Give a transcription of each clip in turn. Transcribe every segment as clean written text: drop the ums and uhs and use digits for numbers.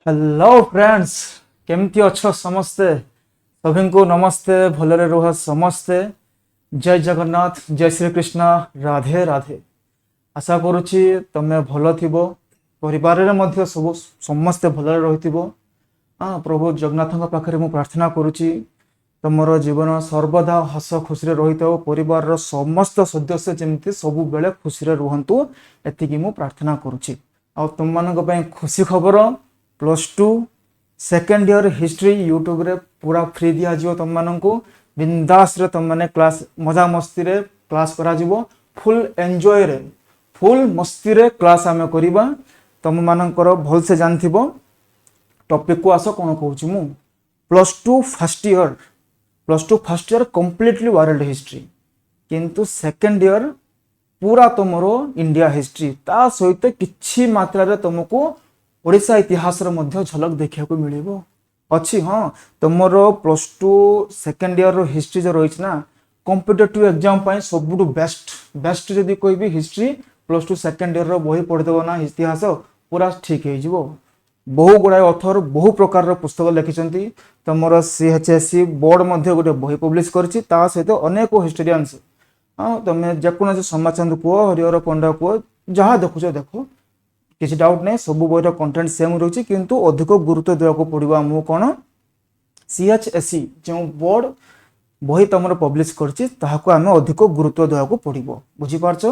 Hello friends, केमती अच्छो समस्ते। सभी को नमस्ते, भलरे रुह समस्ते। जय जगन्नाथ, जय श्री कृष्ण, राधे राधे। आशा करुछि तमे भल थिबो, परिवार रे मध्य सब समस्ते भलरे रहिथिबो। प्रभु जगन्नाथ पाखरे मु प्रार्थना करुछि तमरो जीवन सर्वदा हस खुशी रे रहितो, परिवार रो समस्त सदस्य जेमती सब बेले खुशी रे रुहंतु, एतिकी मु प्रार्थना करुछि। आ तुम मानक पय खुशी खबर, +2 सेकेंड ईयर हिस्ट्री यूट्यूब रे पूरा फ्री दिया जिवो। तुम मानक बिंदास रे तुम माने क्लास मजा मस्ती रे क्लास करा जिवो। फुल एन्जॉय रे फुल मस्ती रे क्लास आमे करिबा। तुम मानकर भल से जानथिबो टॉपिक को आस कोन कहूची मु। +2 first year completely world history, किंतु सेकेंड ईयर पूरा तुमरो इंडिया हिस्ट्री, ता सहित किछि मात्रा रे तुमको ओडिशा इतिहास रो मध्य झलक देखिया को मिलिबो अछि। हाँ, तुमरो +2 सेकेंड ईयर रो हिस्ट्री जो रहिछ ना, कॉम्पिटिटिव एग्जाम पय सबुटु बेस्ट जदी कोई भी हिस्ट्री +2 सेकेंड ईयर रो बही पढि देबो ना, इतिहास पूरा ठीक हे जिवो। बहु गुड़ाए ऑथर बहु प्रकार पुस्तक लिखिं। तुम CHSC बोर्ड मध्य गोटे बही पब्लिश करछि, ता सहित अनेक हिस्टोरियंस। हाँ, तुम जेकोसी सोमाचंद कह, हरिहर पंडा कह, जहाँ देखुच देख, किसी डाउट नहीं, सब बहीर कंटेंट सेम रही, किंतु अधिक गुरुत्व देवाक पड़ो आमको कौन CHSC जो बोर्ड बही तुम पब्लिश करछि ताहाको आमे अधिक गुरुत्व देवाक पड़ो। बुझीपारछ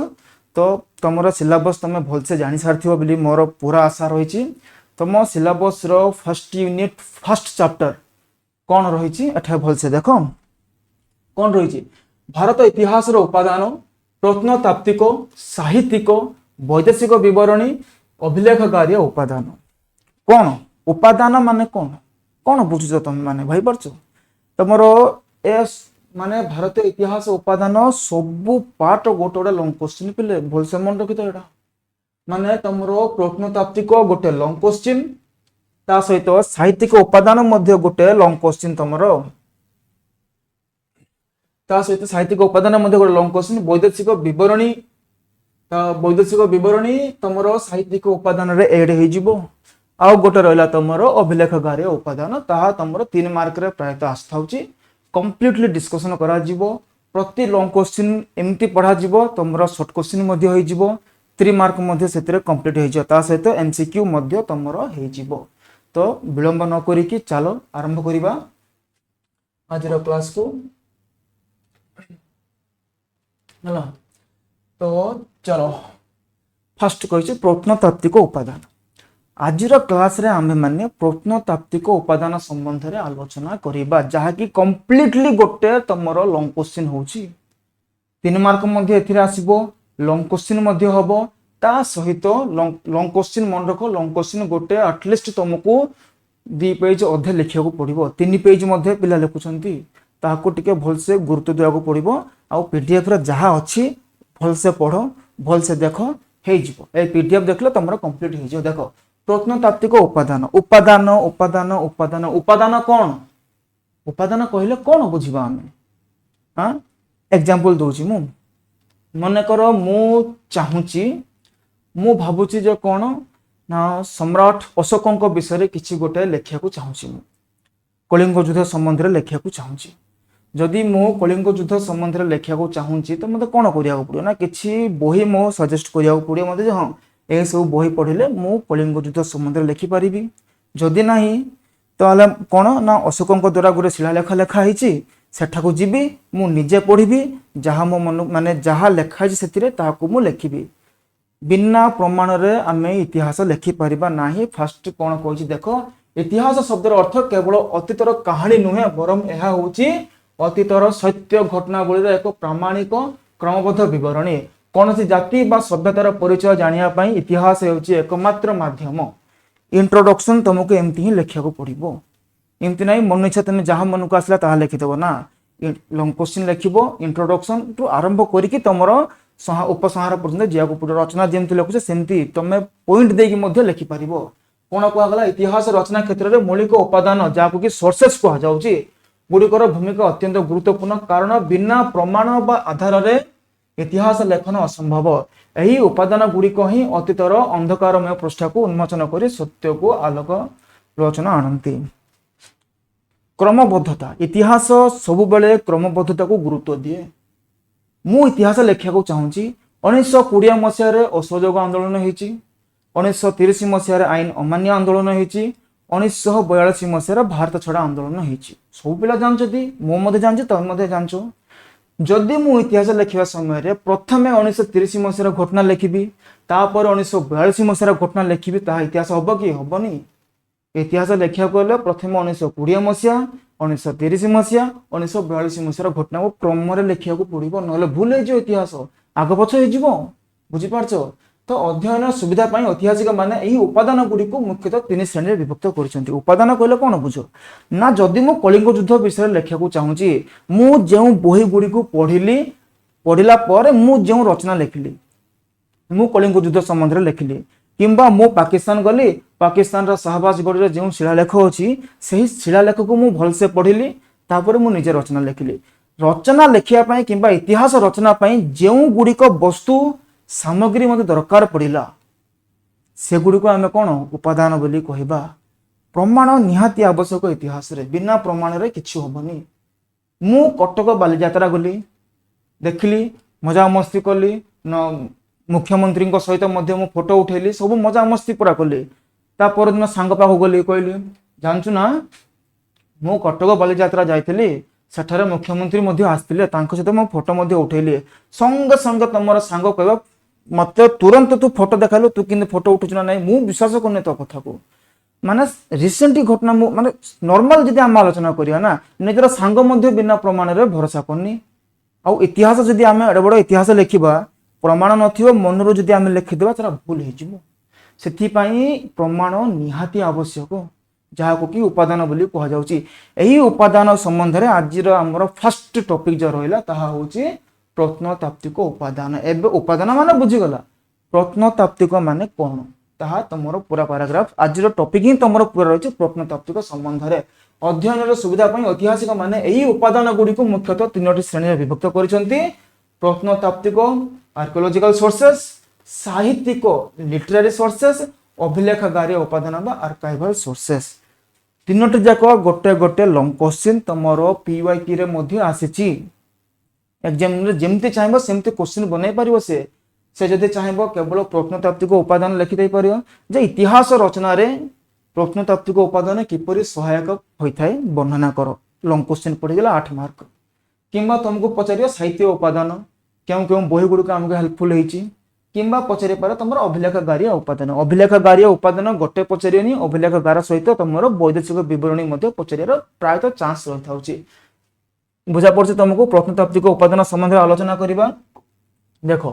तो तुम सिलेबस तुम भलसे जानी सारी बोली मोर पूरा आशा रही। तुम syllabus row first unit first chapter कौन रही एठा भलसे देख कौन रही। भारत इतिहास रो उपादान, प्रत्नतात्विक, साहित्यिक, वैदेशिक विवरणी, अभिलेखकार्य उपादान। कौन उपादान माने कौन कौन बुझुछ तुम माने भाई पारछ। तुमरो ए माने भारतीय इतिहास उपादान सबु पार्ट गोटे गोटे लॉन्ग क्वेश्चन पिले भलसे मन रखि। तो एटा माने तुमरो प्रत्नतात्विक गोटे लॉन्ग क्वेश्चन, ता सहित साहित्यिक उपादान मध्य गोटे लॉन्ग क्वेश्चन, तुमरो ता सहित साहित्यिक उपादान मध्य गोटे लॉन्ग क्वेश्चन, वैदेशिक विवरणी, वैदेशिक विवरणी तुमरो साहित्यिक उपादान रे ऐड हे जिवो। आउ गोटे रहला तुमरो अभिलेखकार्य उपादान, ताहा तुमरो 3 मार्क रे प्रायतः आस्थाउची। कंप्लीटली डिस्कशन करा जिवो। प्रति लॉन्ग क्वेश्चन एमती पढ़ा जिवो, तुमरो शॉर्ट क्वेश्चन मध्य होई जिवो। 3 मार्क मध्य सेतिरे कंप्लीट हे जिवो, ता सहित MCQ मध्य तुमरो हे जिवो। तो विलंब न करी कि चलो आरंभ करिबा आज रो क्लास को। हला तो चलो फर्स्ट कहिछि प्रत्नतात्विक उपादान। आजिर क्लास रे आमे माने प्रत्नतात्विक उपादान संबंध रे आलोचना करिबा, जहा कि कंप्लीटली गोटे तमरो लॉन्ग क्वेश्चन होछि। 3 मार्क मध्ये एथिरे आसीबो, लॉन्ग क्वेश्चन मध्ये हबो, ता सहित लॉन्ग क्वेश्चन मन रखो। लॉन्ग क्वेश्चन गोटे एटलिस्ट तुमको 2 पेज अधे लिखिया को पड़िबो। 3 पेज मध्ये पिला लिखुछंती, ताको टिके भलसे गुरुत्व देवा को पड़िबो। आ PDF रे जहा अछि भलसे पढ़ो, भलसे देखो, हे जिवो। ए PDF देखले तमरो कंप्लीट हे जिवो। देखो प्रत्नतात्विक उपादान, उपादान उपादान उपादान उपादान कौन, उपादान कहले कौन बुझिबा हमें। हाँ, एग्जांपल दोछि मु। मने करो मु चाहूची, मु भाबुची जे कौन ना सम्राट अशोकଙ୍କ विषय किछि गोटे लेखिया को चाहूची। मु कलिंग युद्ध संबंध रे लेखिया को चाहूची। जदि मु कलिंग युद्ध संबंध रे लेखिया को चाहूची, तो मते कोन करिया को पड़ियो ना, किछि बही मो सजेस्ट करिया को पड़ियो मते जे हां ए सब बही पढ़िले मु कलिंग युद्ध संबंध रे लिखि पारिबी। जदि नाही तो आले कोन ना अशोकଙ୍କ द्वारा गोटे शिलालेख लेखा हिची, सेठा को जिबी, मु निजे पढ़िबी, जहा मो मन माने जहा लेखा हिची सेतिरे ताको मु लेखिबी। बिना प्रमाण रे आमे इतिहास लेखि पारिबा नाही। फर्स्ट कोन कहछि देखो, इतिहास शब्दर अर्थ केवल अतीतर कहानी नुहे, बरम एहा होछि अतीतर सत्य घटनावली रे एक प्रामाणिक क्रमबद्ध विवरणी। कौन सी जाति बा सभ्यतार परिचय जानिया पाई इतिहास हेउछि एकमात्र माध्यम। इंट्रोडक्शन तुमको एमती ही लिखिया को पड़िबो, एमती नहीं मन इच्छा तुम जहाँ मन को आसला ताहा लिखिदेव ना। लॉन्ग क्वेश्चन लिखिबो, इंट्रोडक्शन टू आरंभ करिकि तुमर उपसंहार पर्यंत जिया को पड़ो। रचना जेमती लिखुछ सेमती तुम पॉइंट देकी मध्य लिखि पारिबो। कोन कुआ गला इतिहास रचना क्षेत्र रे मौलिक उपादान जाको कि सोर्सेस कुआ जाउछि, गुडिकर भूमिका अत्यंत गुरुत्वपूर्ण, कारण बिना प्रमाण बा आधार रे इतिहास लेखन असंभव। यही उपादान गुड़िक ही अतीतर अंधकारमय पृष्ठ को उन्मोचन कर सत्य को आलोक ଆଲୋଚନା ଆଣନ୍ତି। क्रमबद्धता इतिहास सब बेले क्रमबद्धता को गुरुत्व दिए। मु इतिहास लेखा चाहूँगी 1920 मसीह असहयोग आंदोलन होती, 1930 मसीह आईन अमान्य आंदोलन होती, 1942 मसीह भारत छड़ा आंदोलन होती। सब पिला जानते, मुझे जानते, तुम जान। जदि मु इतिहास लिखा समय प्रथम 1930 मसीह घटना लिखी, तापर 1942 मसीह घटना लिखी, ता इतिहास हम कि हेनी। इतिहास लिखा गले प्रथम 1920 मसीहा, 1930 मसीहा, 1942 मसीहार घटना को क्रम लिखा पड़ो, ना भूल हो इतिहास आग पछ हो बुझीपार। तो अध्ययन सुविधा ऐतिहासिक माने यही उपादान गुड़ी को मुख्यतः 3 श्रेणी विभक्त कर। उपादान कहले कौन बुझ ना, जदि मु कलिंग युद्ध विषय लिखा चाहूँगी, मु बही गुड़ी को पढ़ला जो रचना लिखिली, मु कलिंग युद्ध संबंध में लिखिली, किंबा मु पाकिस्तान गली, पाकिस्तान शाहबाजगढ़ जो शिलालेख अच्छी से शिलालेख को मुझे भलसे पढ़िली, तापर मु निजे रचना लिखिली। रचना लिखापी कि इतिहास रचनापी जो गुड़िक वस्तु सामग्री मत दरकार पड़ा से गुड़ी को आम कौन उपादान बोली कहबा। प्रमाण निहाती आवश्यक इतिहास रे, बिना प्रमाण रे किछि होबनी। मु कटक बालीजात्रा गली, देखली, मजा मस्ती कली, न मुख्यमंत्री सहित मु फोटो उठेली, सब मजा मस्ती पूरा कली। तापर दिन सांग पाख गली, कहली जानचु ना मु कटक बालीजात्रा जाइली, सेठारे मुख्यमंत्री आसते, सहित मो फोटो उठेली। संगे संगे तुम सांग कह मत तुरंत तू फोटो देखालु, तू कि फोटो उठुच ना नहीं, मु विश्वास करनी तो कथा को। माने रिसेंटली घटना माने नॉर्मल जदि आम आलोचना करिया ना, निजर सांग बिना प्रमाण रे भरोसा करनी। आ इतिहास जदि आम एडे बड़ इतिहास लिखिबा, प्रमाण नथिबो, मनरू जदि आम लिखिदेबा तारा भूल हो। सेथिपाई प्रमाण निहाती आवश्यक, जहाँ कि उपादान बोली कह जाउची। एही उपादान संबंध में आज आमर फर्स्ट टॉपिक जो रहा ताहा होची प्रत्नतात्विक उपादान। एबे उपादान माने बुझीगला, प्रत्नतात्विक माने कौन ताहा तुमर पूरा पैराग्राफ आज टॉपिक ही तुमर पूरा रही प्रत्नतात्विक संबंध में। अध्ययन सुविधा ऐतिहासिक माने यही उपादान गुड़ी को मुख्यतः 3टी श्रेणी विभक्त करछंती। प्रत्नतात्विक आर्कियोलॉजिकल सोर्सेस, साहित्यिक लिटरेरी सोर्सेस, अभिलेखागार उपादान बा आर्काइवल सोर्सेस। 3टी जाक गोटे गोटे लॉन्ग क्वेश्चन तुमर पीवाईक्यू रे मध्ये आसीची। एग्जाम रे जेमती चाहबो सेमती क्वेश्चन बनै परिबो। से जदि चाहबो केवल प्रत्नतात्विक उपादान लिखि दे परियो जे इतिहास रचना रे प्रत्नतात्विक उपादान किपरि सहायक होइथाय वर्णना करो। लॉन्ग क्वेश्चन पड़ी गला 8 मार्क। किंबा तुमको पचारियो साहित्य उपादान क्यों क्यों बही गुड़िक आमको हेल्पफुल होइची, किंबा पचारि पारे तुम अभिलेखागार उपादान। अभिलेखागार उपादान गोटे पचारियोनी, अभिलेखागार सहित तुम वैदेशिक बरणी पचार प्रायतः चांस रही है। बुझा पड़े तुमको प्रत्नतात्विक उपादान संबंध में आलोचना करवा। देख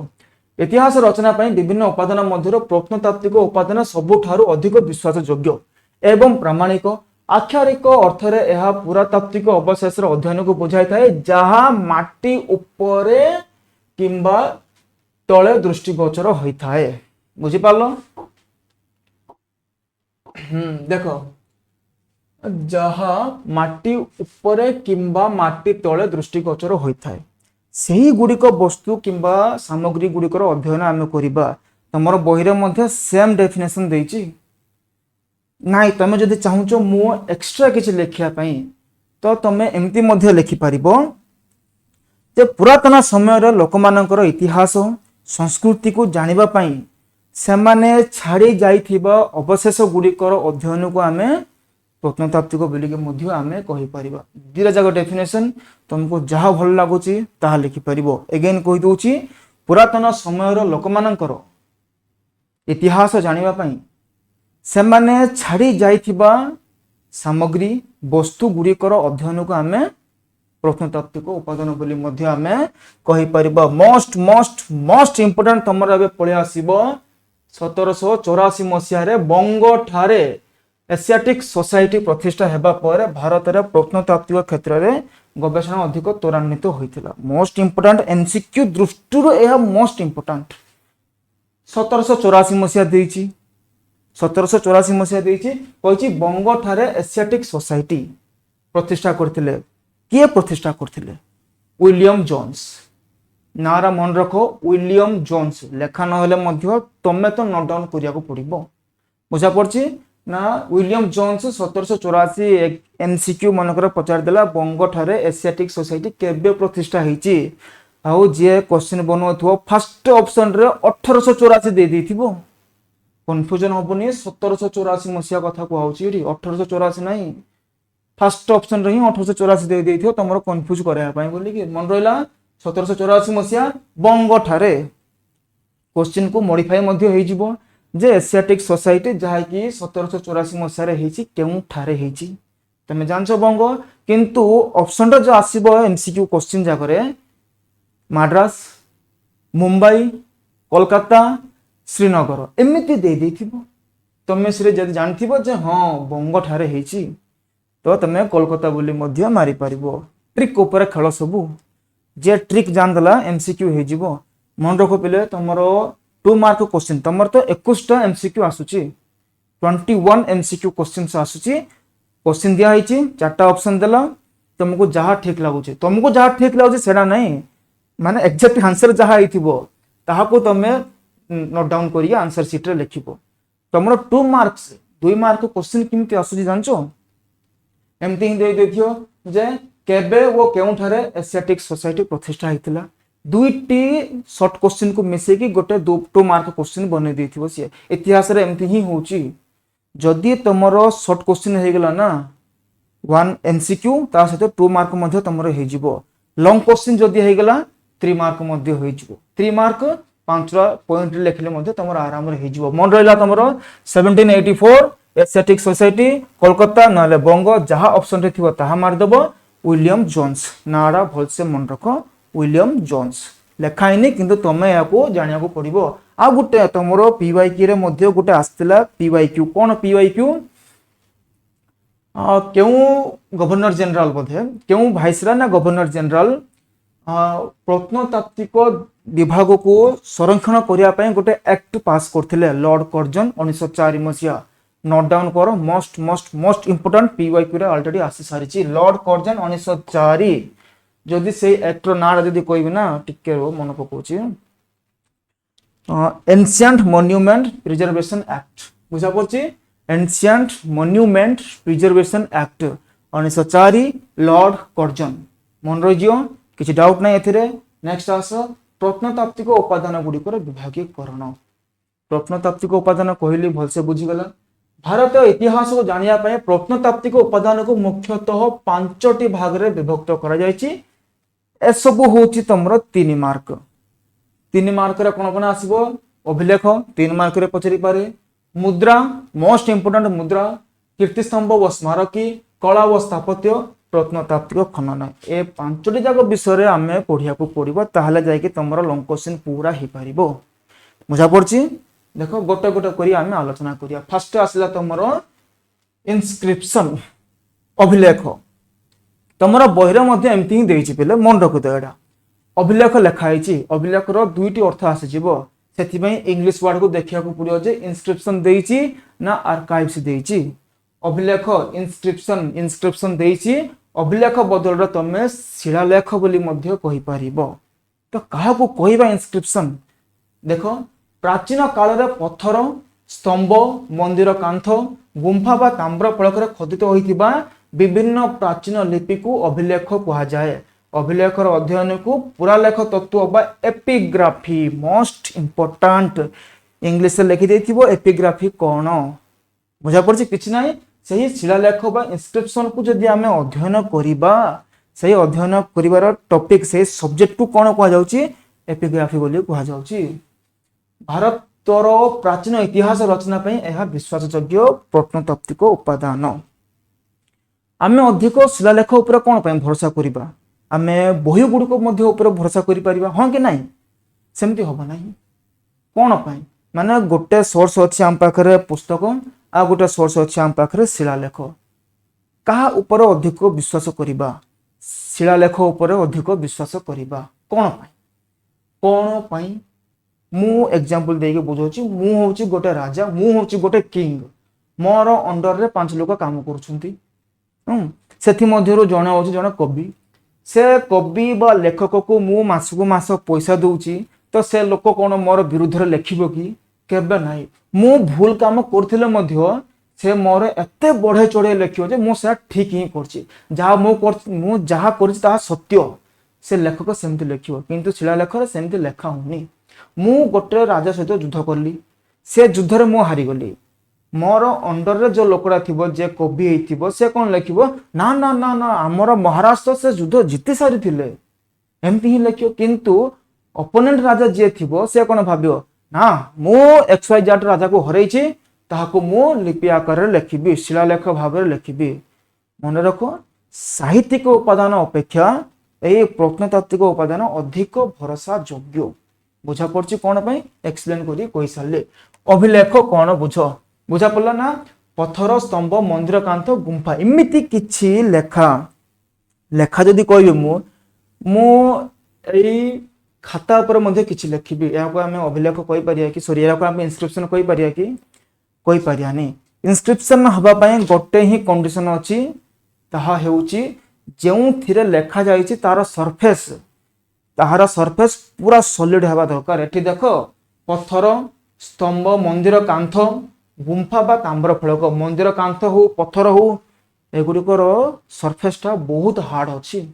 इतिहास रचना विभिन्न उपादान मध्य प्रत्नतात्विक उपादान सबुठारु अधिक विश्वास योग्य एवं प्रामाणिक। आक्षरिक अर्थ रे यह पुरातात्विक अवशेष अध्ययन को बुझाई थाए, जहाँ माटी उपरे किंबा तले दृष्टिगोचर होता है। बुझीपार देख जहाँ माटी उपरे किंबा माटी तले दृष्टिगोचर होता है, सही गुड़िक वस्तु किंबा सामग्री गुड़िकर अध्ययन आम करवा। तुम बही में सेम डेफिनेशन देछि नाई, तुम जदि चाहूच मु एक्स्ट्रा किसी लिखापी तो तुम एमती लिखिपार जे पुरातन समय लोक मानकर इतिहास संस्कृति को जानिबा से माने छाड़ी जाइथिबा अवशेष गुड़िकर अध्ययन को आम प्रत्नतात्विक बोलिके आमे कहि परिबा। दिरा जाक डेफिनेशन तुमको जहाँ भल लगुच ताहा लिखिपार। एगेन कहि दउची पुरातन समय लोक मानकर इतिहास जानिबा से माने छाड़ी जाइथिबा सामग्री वस्तु गुड़िकर अध्ययन को आमे प्रत्नतात्विक उपादान बोली मध्य आमे कहि परिबा। मोस्ट मोस्ट मोस्ट इंपोर्टेंट तुमर एबे पळे आसीबो 1784 मसीह बंग ठारे एशियाटिक सोसाइटी प्रतिष्ठा हेबा पर भारत रे प्रत्नतात्विक क्षेत्र में गवेषणा अधिक त्वरान्वित होइतिला। मोस्ट इंपोर्टेंट एमसीक्यू दृष्टि यह मोस्ट इंपोर्टेंट 1784 मसीहा देइछि। 1784 मसीहा देइछि कहिछि बंग ठारे एशियाटिक सोसाइटी प्रतिष्ठा करथिले। किए प्रतिष्ठा करथिले? William Jones. नारा मन रखो विलियम जोन्स। लेखा नहेले मध्य तमे तो नोट डाउन करिया को पड़िबो। बुझा पड़छि ना विलियम जोन्स 1784 एमसीक्यू मनकर पचार देला बंग ठारे एशियाटिक सोसाइटी केबे प्रतिष्ठा ହେଇची आउ जे क्वेश्चन बनौथो फर्स्ट ऑप्शन रे 1884 दे देथिबो कंफ्यूजन होबनी 1784 मसिया कथा कहउची रे 1884 नहीं फर्स्ट ऑप्शन रे ही 1884 दे देथियो तमरो कंफ्यूज करया पई बोली कि मन रहला 1784 मसिया बंग ठारे क्वेश्चन को मॉडिफाई मध्ये होई जिवो जे एशियाटिक सोसाइटी जहा कि 1784 मसिया रे हेची केउ ठारे हेची तमे जानछो बंग किंतु ऑप्शन रो जो आसीबो एमसीक्यू क्वेश्चन जागरे माद्रास मुंबई कोलकाता श्रीनगर एमिति दे देथिबो तमे सिरे जदि जानथिबो जे हां बंग ठारे हेची तो तमे कोलकाता बोली मध्ये मारी परिबो ट्रिक ऊपर खेल सबु जे ट्रिक जान दला एमसीक्यू हे जिवो मन रखो पिले तमरो 2 मार्क क्वेश्चन तमर तो 21 टा एमसीक्यू आसुची 21 एमसीक्यू क्वेश्चन आसुची क्वेश्चन दिया हेची चारटा ऑप्शन देला तुमको जहा ठीक लागुची सेडा नहीं माने एग्जैक्ट आंसर जहा आइथिबो ताहा को तमे नोट डाउन करिए आंसर शीट रे लिखिबो तमरो 2 मार्क्स 2 मार्क क्वेश्चन किमति आसुची जानचो एमति दे देथियो जे केबे वो केउ ठारे एशियाटिक सोसाइटी प्रतिष्ठा हितला दुईटी शॉर्ट क्वेश्चन को मिसे की गोटे 2 मार्क क्वेश्चन बने देथिबो से इतिहास रे एमति ही होची जदि तमरो शॉर्ट क्वेश्चन हे गेला ना 1 एमसीक्यू ता सहित 2 मार्क मध्ये तमरो हे जिवो लॉन्ग क्वेश्चन जदि हे गेला 3 मार्क मध्ये होई जिवो 3 मार्क 5 पॉइंट लिखले मध्ये तमरो आराम रे हे जिवो मन रहला तमरो 1784 एशियाटिक सोसाइटी कोलकाता नाले बंग जहा ऑप्शन रे थिबो ताहा मार देबो विलियम जोन्स नारा भलसे मन रखो विलियम जोन्स लेखाइनी किंतु तमे याको जानिया को पड़िबो आ गुटे तमरो पीवाईक्यू रे मध्ये गुटे आस्तिला पीवाईक्यू कोन पीवाईक्यू केउ गवर्नर जनरल बोधे केउ भाइसरा ना गवर्नर जनरल प्रत्नतात्विक विभाग को संरक्षण करिया पय गुटे एक्ट पास करथिले लॉर्ड कर्जन 1904 मसिया नोट डाउन करो मोस्ट इंपोर्टेंट पीवाईक्यू रे ऑलरेडी आसी सारिची लॉर्ड कर्जन 1904 जदि से एक्ट रो नाम जदि कहबी ना टिके रो मन पकोची एंशिएंट मॉन्यूमेंट प्रिजर्वेशन एक्ट बुझा पड़ची ancient monument preservation act 1904 Lord Curzon मन रहियो किछि डाउट नै एथिरे नेक्स्ट आस प्रत्नतात्विक उपादान गुडी को विभागीकरण प्रत्नतात्विक उपादान कहली भलसे बुझी गला भारत इतिहास को जानिया पय प्रत्नतात्विक उपादान को मुख्यतः 5टी भाग रे विभक्त करा जायछि ए सब होची तमरो 3 मार्क रे कोन आसीबो अभिलेख 3 मार्क रे पचरी पारे मुद्रा मोस्ट इंपोर्टेंट मुद्रा कीर्तिस्तंभ व स्मारकी कला व स्थापत्य प्रत्नतात्विक खनन ए 5टी जाक विषय रे आमे पढिया को पड़िबो ताहले जाय कि तमरो लॉन्ग क्वेश्चन पूरा ही पारिबो बुझा पड़ची देखो गोटे गोटे करी आमे आलोचना करिया फर्स्ट आसला तमरो इनस्क्रिप्शन अभिलेख तमरो बहिरे मध्ये एमति ही देछि पेले मन रखु तो एडा अभिलेख लिखा हिची अभिलेख रो दुईटी अर्थ आसे जिवो सेति पई इंग्लिश वर्ड को देखिया को पड़ियो जे इनस्क्रिप्शन देछि ना आर्काइव्स देछि अभिलेख इनस्क्रिप्शन देछि अभिलेख बदल रो तमे शिलालेख बोली मध्ये कहि परिबो तो काहा को कहबा इनस्क्रिप्शन देखो प्राचीन काल रे पत्थर स्तंभ मंदिर कांथ गुंफा बा ताम्र फलक रे खोदित होइतिबा विभिन्न प्राचीन लिपि को अभिलेख कहा जाए अभिलेख अध्ययन को पुरालेख तत्व बा एपिग्राफी मोस्ट इंपोर्टेंट इंग्लिश लिखि देथिबो एपिग्राफी कोन बुझा पड़छि किछ नाही सही शिलालेख बा इंस्क्रिप्शन को जदि हमें अध्ययन करिबा सही अध्ययन करिवार टॉपिक से सब्जेक्ट को कोन कहा जाउछि एपिग्राफी बोली कहा जाउछि भारतर प्राचीन इतिहास रचना पई एहा विश्वासयोग्य प्रत्नतात्विक उपादान आमे अधिक शिलालेख ऊपर कोन पई भरोसा करिबा आमे बही गुडी को मध्ये ऊपर भरोसा करि परिबा हां कि नाही सेमति होबा नाही कोन पई माने गोटे सोर्स अछि हम पाखरे पुस्तक आ गोटे सोर्स अछि हम पाखरे शिलालेख कहा ऊपर अधिक विश्वास करिबा शिलालेख ऊपर अधिक विश्वास करिबा कोन पई मु एग्जांपल देके बुझौची मु होची गोटे राजा मु होची गोटे किंग मोर अंडर रे 5 लोक काम करूछंती सेथि मध्यरो जणे होची जणे कवि से कवि बा लेखक को मु मासको मास पैसा दउची तो से लोक कोन मोर विरुद्ध रे लेखिबो कि केबे नाही मु भूल काम करथिले मध्य से मोर एते बढ़े चढ़े लिखियो जे मु से ठीक ही करछि जहा मु जहा करछि ता सत्य से लेखक सेमती लिखियो किंतु शिलालेख रे सेमती लेखा होनी मु गोटे राजा सहित युद्ध करली से युद्ध रे मु हारी गली मोर अंडर रे जो लोकड़ा थिबो जे कवि हेतिबो से कोन लिखिबो ना ना ना ना हमर महाराज तो से युद्ध जीति सारी थिले एमती ही लिखियो किंतु ओपोनेंट राजा जे थिबो से कोन भाबियो ना मु XYZ राजा को हरैछि ताहाको मु लिपि आकार रे लिखिबी शिलालेख भाव रे लिखिबी मन रखो साहित्यिक उपादान अपेक्षा एई प्रत्नतात्विक उपादान अधिक भरोसा योग्य बुझा पड़छि कोन पई एक्सप्लेन करी कहि सारले अभिलेख कोन बुझा पड़ला ना पत्थर स्तंभ मंदिर कांथ गुंफा इमिति किछि लेखा जदि कहबे मु एई खाता पर मध्ये किछि लिखिबी या को हमें अभिलेख कहि परिया कि सॉरी या को हमें इंस्क्रिप्शन कहि परिया कि कहि परियानी इंस्क्रिप्शन हबा पई गोटे ही कंडीशन अछि ताहा हेउची जेउ थिरे लेखा जाईची तार सरफेस पूरा सॉलिड हेबा दरकार एठी देखो पत्थर स्तंभ मंदिर कांथ गुंफा बा ताम्र फलक मंदिर कांथ हो पत्थर हो एगुड़िकर सरफेसटा बहुत हार्ड अच्छी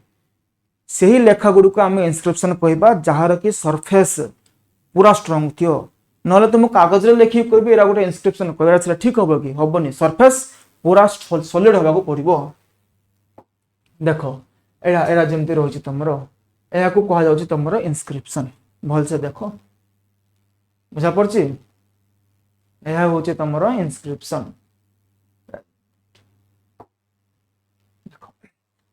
से ही लेखा गुड़िक आम इनस्क्रिप्शन कहबा जार कि सरफेस पूरा स्ट्रंग थियो नले तुम कागज रे लिखि कहबी एरा गोटे इनस्क्रिप्शन कहबा सेटा ठीक होबो कि होबनी सरफेस पूरा सॉलिड होबा को पड़िबो देखो एरा जेमती रहिछि तमरो एया को कहा जाउछि तमरो इनस्क्रिप्शन भल से देखो बुझा पड़छि एहा होछि तमरो इनस्क्रिप्शन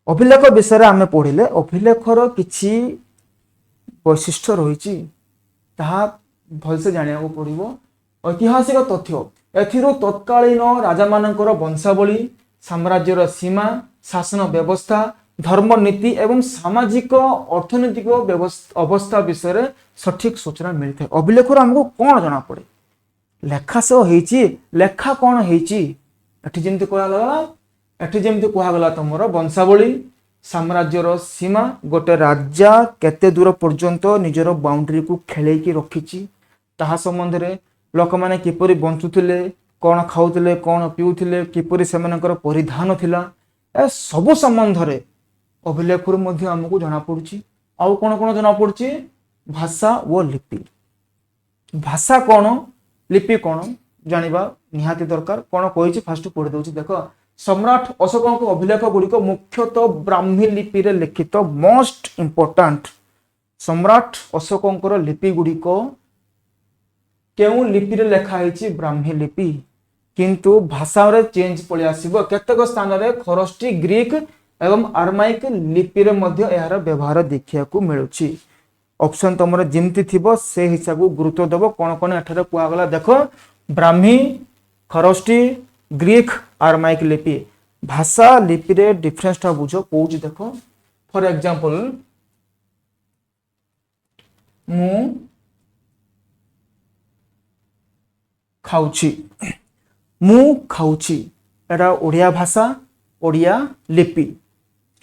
अभिलेख विषय आम पढ़िले अभिलेखर किछि वैशिष्ट्य रही भलसे जाना पड़ो ऐतिहासिक तथ्य एथिरो तत्कालीन राजा मानकर वंशावली साम्राज्यर सीमा शासन व्यवस्था धर्म नीति एवं सामाजिक अर्थनैतिक अवस्था विषय सठिक सूचना मिलता है अभिलेख आमको कौन जना पड़े लेखा सह होईची लेखा कौन होईची एठी जेमति कहगला तुमर वंशावली साम्राज्यर सीमा गोटे राजा केते दूर पर्यंत निजर बाउंड्री को खेलैकी रखिची ताहा संबंध रे लोक माने किपरि बंचुथिले कौन खाउथिले कौन पिउथिले किपरि सेमानकर परिधान थिला ए सब संबंध रे अभिलेख मध्ये हमको जना पड़ुची आउ कोन कोन जना पड़ुची भाषा व लिपि भाषा कौन लिपि कौन जानिबा निहाती दरकार कौन कहिछि फास्ट पढ़ि दउछि देखो सम्राट अशोक अभिलेख गुड़िक मुख्यतः ब्राह्मी लिपि रे लिखित मोस्ट इंपोर्टेंट सम्राट अशोक लिपि गुड़िक केउ लिपि रे लेखा होईछि ब्राह्मी लिपि किंतु भाषा रे चेंज पळि आसीबो केतेक स्थान रे खरष्टी ग्रीक एवं आर्माइक लिपि रे मध्ये एहार व्यवहार देखिया को मिलुछि ऑप्शन तमरे जिमति थिबो से हिसाब को गुरुत्व देबो कोन कोन एठारे कुआ गला देखो ब्राह्मी खरष्टी ग्रीक आर्माइक लिपि भाषा लिपि रे डिफरेंस टा बुझो कोच देखो फॉर एग्जांपल मु खाउची एटा ओडिया भाषा ओडिया लिपि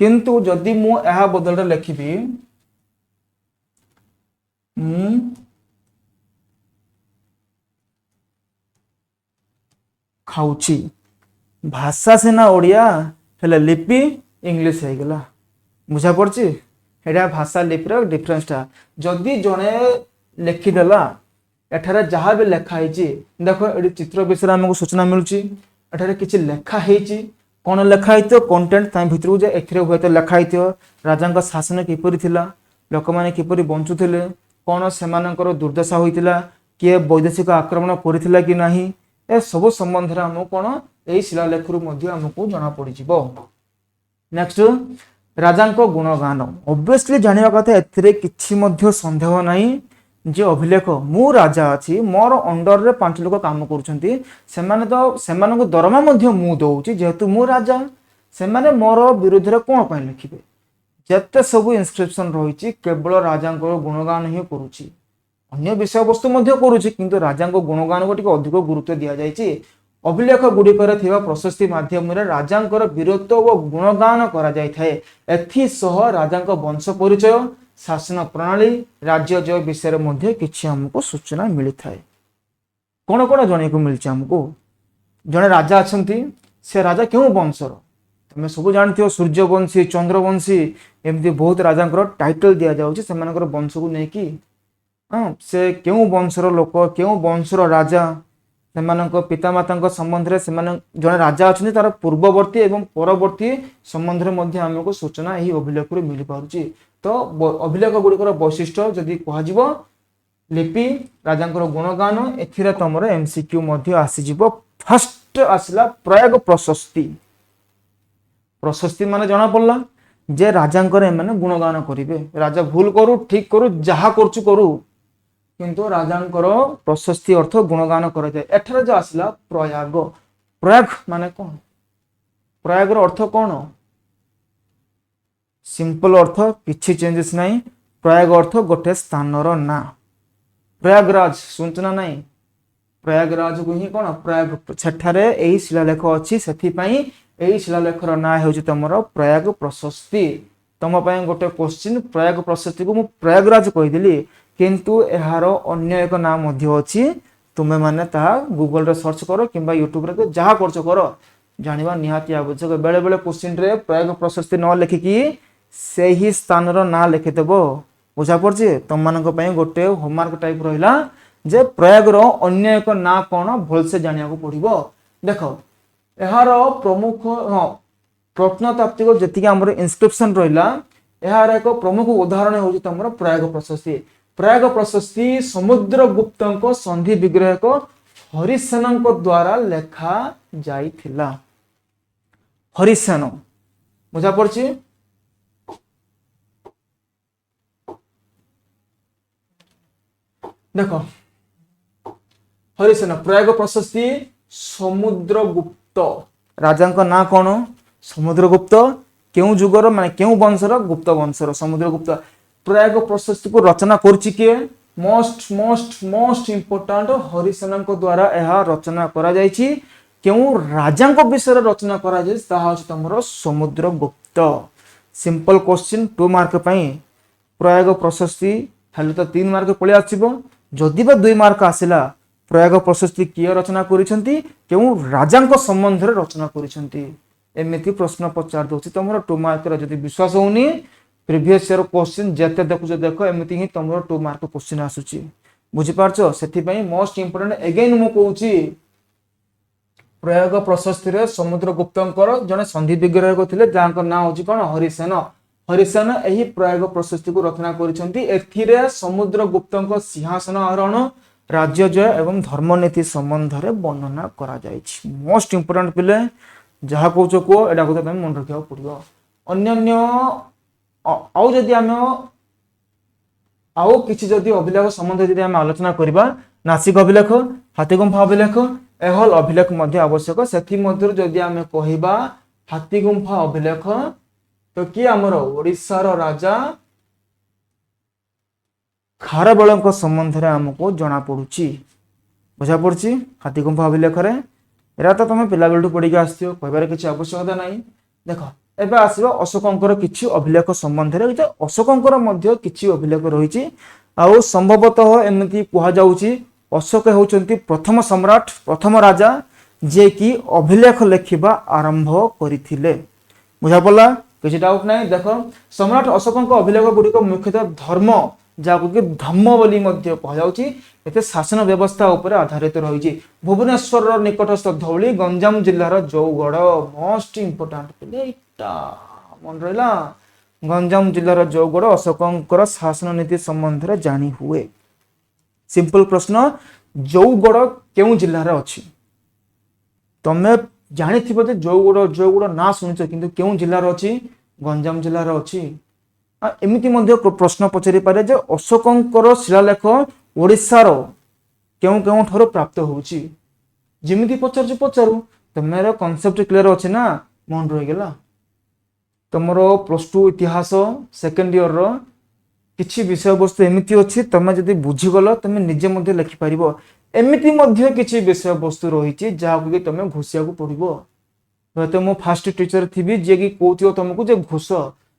किंतु जदि मु एहा बदल रे लिखिबी मु खाउची भाषा सेना ओडिया हेले लिपि इंग्लिश हो गला बुझा पड़छि एटा भाषा लिपि रो डिफरेंसटा जदि जने लिखिदेला एठारे जहाँ भी लेखा होईची देखो एटी चित्र विषय हमको सूचना मिलुची एठारे किछि लेखा होईची कोन लेखा होइतो कंटेंट ताई भितरु जे एथिरे होइतो लेखा होइतो राजांका शासन किपरि थिला लोक माने किपरि बंचुथिले कोन सेमानकर दुर्दशा होइतिला के वैदेशिक आक्रमण करिथिला कि नाही ए सब संबंध रे हम कोन एई शिलालेख रु मध्ये हमको जणा पड़ि जिवो नेक्स्ट राजांको गुणगान ऑब्वियसली जानिबा कथा एथिरे किछि मध्ये संदेह नाही जे अभिलेख मु राजा अछि मोर अंडर रे 5 लोक काम करूछंती सेमाने दरमा मध्ये मु दउची जेहेतु मु राजा सेमाने मोर विरुद्ध रे कोन पय लिखिबे जत्ते सब इनस्क्रिप्शन रहिछि केवल राजांको गुणगान ही करूछि अन्य विषय वस्तु मध्ये करूछि किंतु राजांको गुणगान को टिक अधिक गुरुत्व दिया जायछि अभिलेख गुड़िकर थिबा प्रशस्ति माध्यम रे राजांकर वीरत्व व गुणगान करा जाय थाए एथि सह राजांको वंश परिचय शासन प्रणाली राज्य जय विषय मध्य किछि हमको सूचना मिली थाए कोन कोन जणे को मिलछि हमको जड़े राजा अच्छा से राजा क्यों वंशर तुम सब जानते सूर्यवंशी चंद्रवंशी एमती बहुत राजा टाइटल दि जाऊँगी से वंश को लेकिन हाँ से क्यों वंशर लोक क्यों वंशर राजा से पितामाता संबंध में जड़े राजा अच्छा तार पूर्ववर्ती एवं परवर्ती संबंध में आमको सूचना यही अभिलेख मिल पार्टी तो अभिलेख गुड़िकर वैशिष्ट्य जदि कह लिपि राजा गुणगान ए तुम एमसीक्यू आसीज फर्स्ट आसला प्रयाग प्रशस्ति प्रशस्ति माने जना पड़ला जे राजा गुणगान करेंगे राजा भूल करू ठीक करू जहा करू किंतु राजा प्रशस्ति अर्थ गुणगान कराए जो आसला प्रयाग प्रयाग माने कौन प्रयागर अर्थ कौन सिंपल अर्थ किछि चेंजेस नहीं प्रयाग अर्थ गोटे स्थानर ना प्रयागराज सुनचना नहीं प्रयागराज को ही कौन प्रयाग सेठारे यही शिलालेख अच्छी से शिलालेखर ना हूँ तुम प्रयाग प्रशस्ति तुम गोटे क्वेश्चन प्रयाग प्रशस्ति को मुझे प्रयागराज कहीदेली किंतु यार अन्य एक नाम अच्छी तुम्हें माने गूगल रे सर्च कर कि यूट्यूब रे जहाँ खर्च कर जाना निहाती आवश्यक बेले बेले क्वेश्चन रे प्रयाग प्रशस्ति न लिखिकी से ही स्थान ना लिखिदेव बुझा पड़े तुम मान गोटे होमवर्क टाइप रहा जे प्रयागर अन्य एक ना कौन भलसे जाना पड़ो देख यार प्रमुख हाँ प्रत्नतात्विक जी आम इनस्क्रिप्शन रहा यार एक प्रमुख उदाहरण हूँ तुम प्रयाग प्रशस्ति समुद्रगुप्त संधि विग्रह को हरिसेन द्वारा लेखा जाइथिला हरिसेन बुझा पड़ी देख हरिसेन प्रयाग प्रशस्ति समुद्रगुप्त राजा ना कौन समुद्रगुप्त क्यों जुगर माने क्यों वंशर गुप्त वंशर समुद्रगुप्त प्रयाग प्रशस्ति को रचना करछि किए most most most important Harisena द्वारा यह रचना करा जायछि क्यों राजा विषय रचना करा जाय ताहा अछि तमरो समुद्रगुप्त सिंपल क्वेश्चन 2 मार्क पई प्रयाग प्रशस्ति खाली तो 3 मार्क पळे आछिबो जदि बा 2 मार्क आसिला प्रयाग प्रशस्ति किए रचना करिसेंती क्यों राजा संबंध रे रचना करिसेंती एमिति प्रश्न पचार दोछि तमरो 2 मार्क रे जदि विश्वास होउनी प्रीवियस ईयर क्वेश्चन जेते देखु देख एमिति ही तमरो 2 मार्क क्वेश्चन आसुची बुझि पारछो सेति पई मोस्ट इंपोर्टेंट अगेन मु कहूची प्रयाग प्रशस्ति रे समुद्रगुप्तंकर जने संधि विग्रह को थिले जांकर नाम होची कोन हरिसेन हरिसेन एही प्रयाग प्रशस्ति को रचना करिसेंती एथिरे समुद्रगुप्तंक सिंहासन आरोहण राज्य जय एवं धर्मनीति संबंध रे वर्णना करा जायछि मोस्ट इंपोर्टेंट पिले जहा कहूचो को एडा को तमे मन रखिया पड़ियो अन्य आउ जदि आम आउ किछि जदि अभिलेख संबंध जदि आम आलोचना करबा नासिक अभिलेख हाथीगुंफा अभिलेख एहल अभिलेख मध्य आवश्यक सेथि मध्य जदि आम कहिबा हाथीगुंफा अभिलेख तो कि आमर ओडिशार राजा खारबेल संबंध रे आमको जना पड़ुची बुझा पड़ुची हाथीगुंफा अभिलेख रे एरा तो तुम पिला बेलटू पढ़ी आसो कहबार किसी आवश्यकता नहीं देख एबे आसीबो अशोकंकर किछि अभिलेख संबंध रे अशोकंकर मध्य किछि अभिलेख रहिछि आउ संभवतः एमिति कुहा जाउछि अशोक होउचंती प्रथम सम्राट प्रथम राजा जे कि अभिलेख लेखिबा आरंभ करिथिले बुझा पड़ला किछि डाउट नहीं देख सम्राट अशोकंक अभिलेख गुड़िक मुख्यतः धर्म जाको कि धम्म बोली मध्य कह जाउछि एते शासन व्यवस्था ऊपर आधारित रही भुवनेश्वर निकटस्थ धौली गंजाम जिल्लार जौगड़ मोस्ट इंपोर्टेंट मन रहा गंजाम जिल्लार जौगड़ अशोकंकर शासन नीति संबंध रे जानी हुए सिंपल प्रश्न जौगड़ केउ जिल्लार अछि तमे जानिथिबो जे जौगड़ ना सुनिछ किंतु केउ जिल्लार अछि गंजाम जिल्लार अछि एमिति मध्य प्रश्न पचारि पारे जे अशोकंकर शिलालेख ओडिशार केउ केउ ठारो प्राप्त होउछि जेमिति पचारु तमेर कांसेप्ट क्लियर अछि ना मन रहि गेला तमरो +2 इतिहास सेकंड ईयर रो किछि विषय वस्तु एमिति अछि तमे जदि बुझि गलो तमे निजे मध्ये लिखि परिबो एमिति मध्ये किछि विषय वस्तु रहिछि जाहा कि तमे घोषिया को पड़िबो तो मो फास्ट टीचर थिबी जे कि कोथियो तुमको जे घोष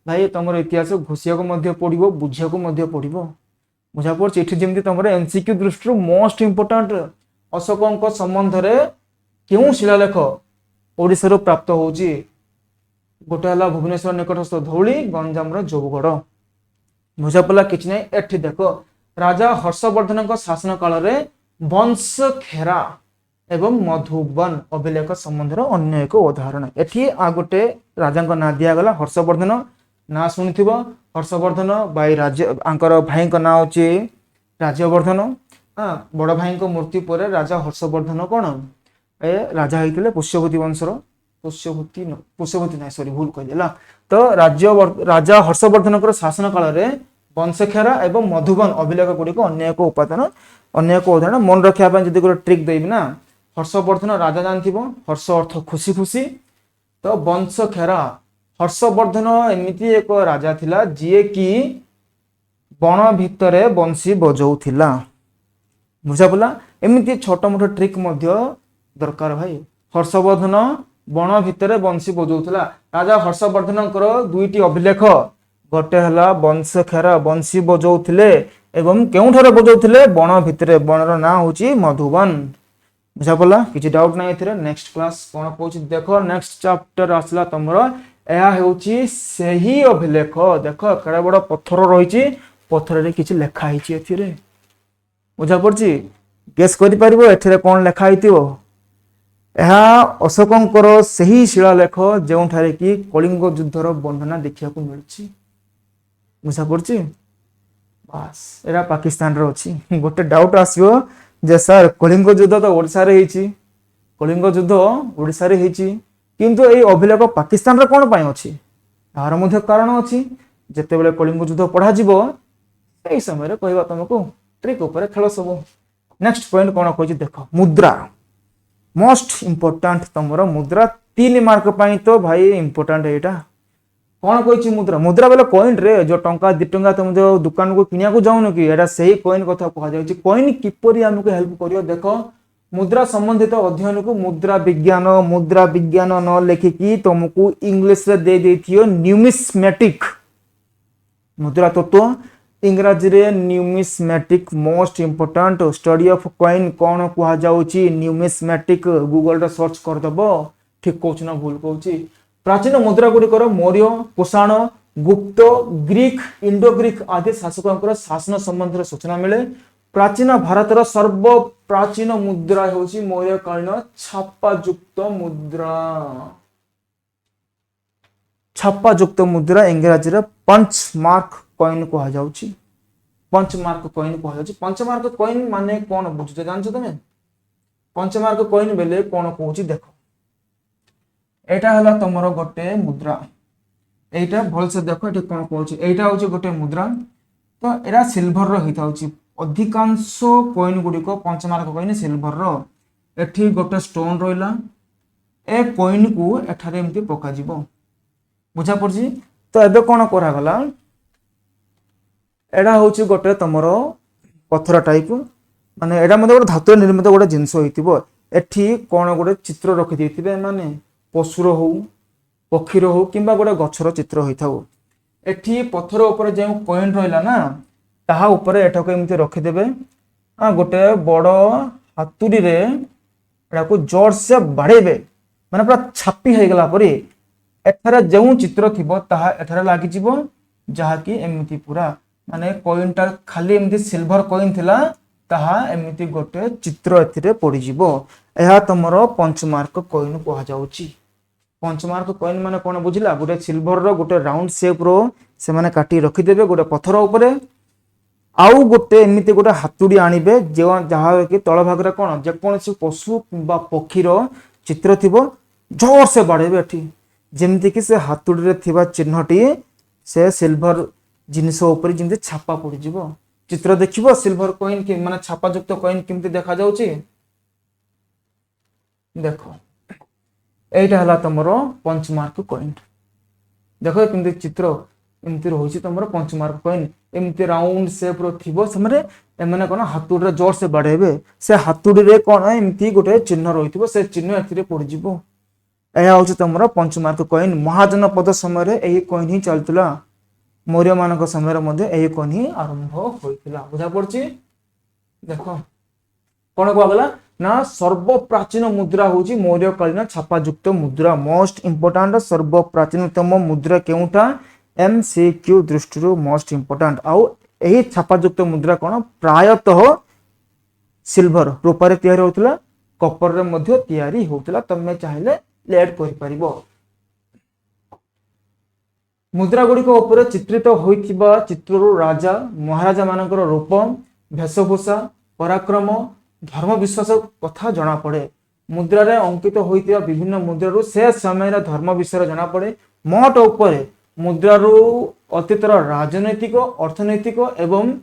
भाई तुम इतिहास घोषिया को मध्य पड़ो बुझिया को मध्य पड़ो बुझा पड़ी जमी तुम एमसीक्यू दृष्टि मोस्ट इंपोर्टेंट अशोक संबंध रे केउं शिलालेख ओडिशा रो प्राप्त होउची गोटे हला भुवनेश्वर निकटस्थ धौली गंजाम रो जोगगढ़ बुझा पड़ा किछि नै एठी देखो राजा हर्षवर्धन शासन काल रे वंश खेरा एवं मधुबन अभिलेख संबंध अन्य एक उदाहरण एठी आ गोटे राजा ना दिया गला हर्षवर्धन ना शुणिथिबो हर्षवर्धन भाई राज्य आंकर भाई को ना होची राज्यवर्धन बड़ भाई को मृत्यु पर राजा हर्षवर्धन कौन ए राजा होते पुष्यभूति वंशर पुष्यभूति ना सॉरी भूल कहला तो राजा हर्षवर्धन शासन काल रे वंशखेरा एवं मधुबन अभिलेख गुड़िक अन्य एक उपादान अन्य एक उदाहरण मन रखा जब गोटे ट्रिक देवी ना हर्षवर्धन राजा जानथिबो हर्ष अर्थ खुशी खुशी तो वंशखेरा हर्षवर्धन एमिति एक राजा थिला जिए कि बण भितरे बंशी बजाउथिला बुझा पड़ा एमिति छोट मोट ट्रिक मध्य दरकार भाई हर्षवर्धन बण भितरे बंशी बजाउथिला राजा हर्षवर्धन दुईटी अभिलेख गोटे हला वंशखेरा बंशी बजाउथिले एवं केउठारे बजाउथिले बण भितरे बणर ना होची मधुबन बुझा पड़ा किछि डाउट नै एथिरे नेक्स्ट क्लास कोन पहुची देखो नेक्स्ट चैप्टर आसला तमरो एहा हेउची सेही अभिलेख देखो केडा बड़ पत्थर रहिची पत्थर रे किछि लेखा हिची एथिरे बुझा पड़ची गेस करि परिबो एथिरे कोन लेखा हितिबो एहा अशोकंकर सेही शिलालेख जेउठारे कि कलिंग युद्धर वर्णना देखिया को मिलची बुझा पड़ची बस एरा पाकिस्तान रो अछि गोटे डाउट आसियो जे सर कलिंग युद्ध तो ओडिसा रे हिची कलिंग युद्ध ओडिसा रे हिची किंतु एई अभिलेख पाकिस्तान रे कोन पय अछि तार मध्ये कारण अछि जेते बेले कलिंग युद्ध पढ़ा जिवो एई समय रे कहबा तुमको ट्रिक ऊपर खेल सब नेक्स्ट पॉइंट कोन कहछि देखो मुद्रा मोस्ट इंपोर्टेंट तमरो मुद्रा 3 मार्क पय तो भाई इंपोर्टेंट एटा कोन कहछि मुद्रा मुद्रा बेले कॉइन रे जो टंका 2 टंका तुम जो दुकान को किनिया को जाउनो कि एटा सही कॉइन कथा कहा जाउछि कॉइन किपरि हमको हेल्प करियो देखो मुद्रा संबंधित अध्ययन को मुद्रा विज्ञान न लेखिकी तुमको इंग्लिश रे दे देथियो न्यूमिस्मेटिक मुद्रा तत्व इंग्रजी रे numismatic most important study of coin कोन कहा जाउछि न्यूमिस्मेटिक गूगल रे सर्च कर दबो ठीक कहछ ना भूल कहछि प्राचीन मुद्रा गुडी कर मौर्य कुषाण गुप्त ग्रीक इंडो ग्रीक आदि शासकों शासन संबंध सूचना मिले प्राचीन भारतर सर्व प्राचीन मुद्रा होची मौर्यकालीन छापायुक्त मुद्रा इंग्रजी रे पंच मार्क कॉइन कहा जाउची पंच मार्क कॉइन कहा जाउची पंच मार्क कॉइन माने कोन बुझते जानछो तमे पंच मार्क कॉइन बेले कोन कहूची देखो एटा हला तमरो गोटे मुद्रा एटा भल से देखो एटा कोन कहूची एटा होची गोटे मुद्रा तो एरा सिल्वर रो हिताउची अधिकांश कॉइन गुडी को पंच मार्क कॉइन सिल्वर रो एठी गोटे स्टोन रोइला ए कॉइन को एठारे एमती पका जिवो बुझा पड़छि तो एबे कोन करा गला एडा होची गोटे तमरो पत्थर टाइप माने एडा मध्ये गोटे धातु निर्मित गोटे जिंस होइतिबो एठी कोन गोटे चित्र रखि देथिबे माने पशुर हो पक्षीर हो किंबा गोटे गछर चित्र होइथाउ एठी पत्थर ऊपर जे कॉइन रहला ना ताहा ऊपर एठाको एमती रखि देबे गोटे बड़ हातुडी रे एडा को जोर से बाड़ेबे माने पूरा छापी हे गला परी एथरा जेउ चित्र थिबो ताहा एथरा लागि जिवो जहा कि एमती पूरा माने कॉइन टा खाली एमती सिल्वर कॉइन थिला ताहा एमती गोटे चित्र एथिरे पड़ी जिवो एहा तमरो पंच मार्क कॉइन कहा जाउची पंच मार्क कॉइन माने कोन बुझिला गोटे सिल्वर रो गोटे राउंड शेप रो से माने काटी रखि देबे गोटे पत्थर ऊपर आउ गोटे एमती गोटे हातुडी आनिबे जे जहा कि तळ भाग रे कोन जे कोनसी पशु बा पक्षी रो चित्र थिबो जोर से बाड़ेबे एठी जेमती कि से हातुडी रे थिबा चिन्हटी से सिल्वर जिनिस ऊपर जेमती छापा पड़ी जिवो चित्र देखिबो सिल्वर कॉइन के माने छापा युक्त कॉइन केमती देखा जाउची देखो एटा हला तमरो पंच मार्क कॉइन देखो केमती चित्र एमती होइची तमरो पंच मार्क कॉइन एमती राउंड शेप रो थिबो समरे एमने कोन हातुडी रे जोर से बाड़ेबे से हातुडी रे कोन एमती गोटे चिन्ह रहिथिबो से चिन्ह एथिरे पड़ी जिवो एहा होची तमरो पंच मार्क कॉइन महाजनपद समय रे एही कॉइन ही चलतला मौर्य मानक समय रे मध्ये एही कॉइन ही आरंभ होइतिला बुझा पड़ची देखो कोन को गला ना सर्वप्राचीन मुद्रा होची मौर्यकालीन छापायुक्त मुद्रा मोस्ट इंपोर्टाट सर्वप्राचीनतम मुद्रा केउटा एमसीक्यू दृष्टि मोस्ट इंपोर्टाट आउ एही छापायुक्त मुद्रा कौन प्रायतः सिल्वर रूपारे तैयारी होतला कपर रे मध्य तैयारी होतला तमे चाहिले लेट करि परिबो मुद्रा गुड़िक उपर चित्रित होइथिबा चित्ररु राजा महाराजा मानकर रूप वेशभूषा पराक्रम धर्म विश्वास कथा जना पड़े मुद्रारे अंकित होइथिबा विभिन्न मुद्रारु से समय धर्म विषय जना पड़े मोट उपर मुद्रारु अतीतर राजनैतिक अर्थनैतिक एवं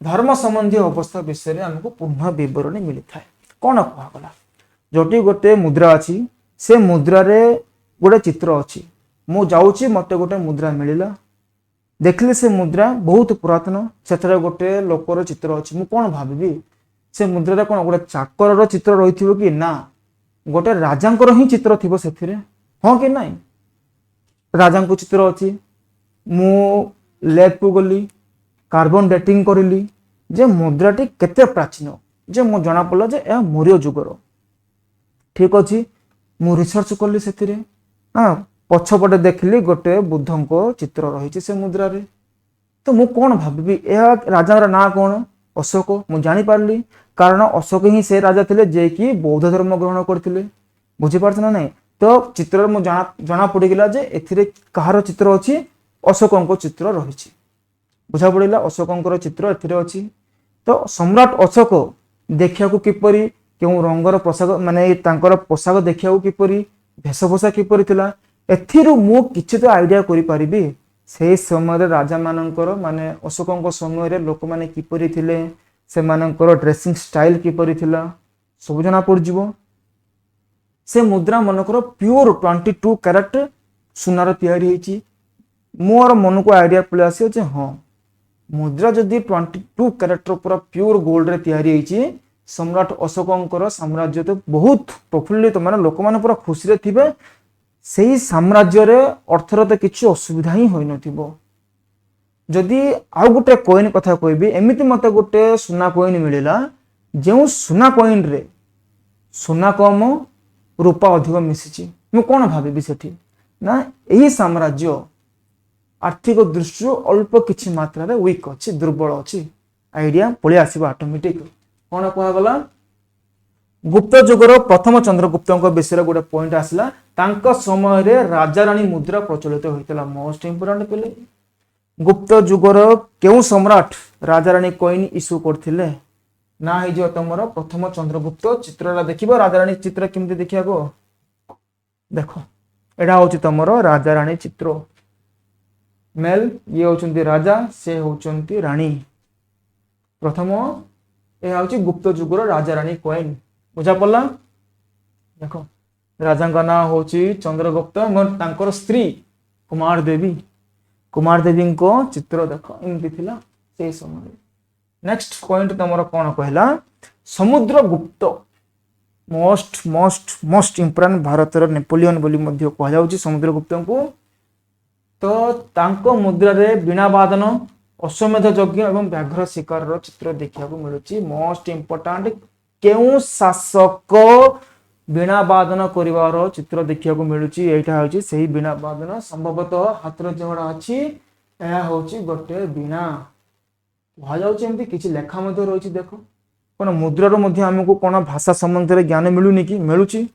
धर्म संबंधी अवस्था विषय हमको पूर्ण विवरणी मिली थाए कौन कहगला जोटी गोटे मुद्रा अच्छी से मुद्रारे गोटे चित्र अच्छी मु जाऊँगी मत गोटे मुद्रा मिलला देखली से मुद्रा बहुत पुरातन से गोटे लोकर चित्र अच्छी मु कौन भावी से मुद्रा कौन गोटे चाकर चित्र रही कि ना गोटे राजा ही चित्र थी से हाँ कि नहीं राजा चित्र अच्छी मु लैब को गली कार्बन डेटिंग करिली जे मुद्राटी केते प्राचीन जे मु जना पड़ला जे यह मौर्य जुगर ठीक अच्छी मु रिसर्च कली से हाँ पछपटे देखली गोटे बुद्धंको चित्र रही से मुद्रा रे तो मु कौन भावी यह राजा ना कौन अशोक मु जानी पारली कारण अशोक ही से राजा थे जे कि बौद्ध धर्म ग्रहण करते बुझीपार ना नहीं तो चित्र मु जना पड़गला जे एथिरे कहार चित्र अच्छी अशोक चित्र रही बुझा पड़ा अशोक चित्र एथिरे अच्छी तो सम्राट अशोक देखा किपरि क्यों रंगर पोशाक माने तांकर पोशाक देखा किपरि वेशभूषा किपरि थिला एथिरु मु किछि तो आइडिया करि परिबी से समय राजा मानकर माने अशोक समय लोक माने किपरि थिले से मानकर ड्रेसिंग स्टाइल किपरि थिला सब जना पड़ जिवो से मुद्रा मनकर प्योर 22 कैरेट सुनार तैयारी होइछि मोर मन को आइडिया पले आसी जे हाँ मुद्रा जदि 22 कैरेट पूरा प्योर गोल्ड रे तैयारी होइछि सम्राट अशोकंकर साम्राज्य तो बहुत प्रफुल्लित माने लोक माने पूरा खुशी रे थिबे सेही साम्राज्य रे अर्थर तो किछि असुविधा ही होई नथिबो जदि आउ गोटे कॉइन कथा कहबी एमिति मते गोटे सुना कॉइन मिलिला जेउ सुना कॉइन रे सुना कम रूपा अधिक मिसिछि मु कोन भाबिबी सेठी ना एही साम्राज्य आर्थिक दृष्टि अल्प किछि मात्रा रे वीक अछि दुर्बल अछि आइडिया पळे आसीबा ऑटोमेटिक कोन कहगला गुप्त युगर प्रथम चंद्रगुप्त विषय गोटे पॉइंट आसला तांका समय रे राजा रानी मुद्रा प्रचलित होइतला मोस्ट इंपोर्टेंट पले गुप्त युगर केउ सम्राट राजा रानी कॉइन इश्यू करथिले ना हे जो तमरो प्रथम चंद्रगुप्त चित्रला देखिबो राजा रानी चित्र केमते देखियागो देखो एडा होची तमरो राजा रानी चित्र मेल ये होचंती राजा से होचंती रानी प्रथम ए होची गुप्त युगर राजा रानी कॉइन बुझा पड़ला देखो राजा का नाम होची चंद्रगुप्त तांकर स्त्री कुमार देवी को चित्र देखो एमती थिला से समय नेक्स्ट पॉइंट तमरो कोन कहला Samudragupta most most most important भारतर नेपोलियन बोली मध्य कह जाउची समुद्रगुप्त को तो तांको मुद्रा रे वीणा वादन अश्वमेध यज्ञ एवं व्याघ्र शिकार चित्र देखा मिलूची मोस्ट इंपोर्टेंट केउ शासक वीणा वादन करिवार चित्र देखा मिलूची एटा होची सही वीणा वादन संभवतः हाथर जोड़ा अछि एहा होची गोटे वीणा कह जाउची एमती किछि लेखा मध्ये रहिछि देखो कोन मुद्रा रो मध्ये हमकु कोन भाषा संबंध रे ज्ञान मिलुनी कि मिलुची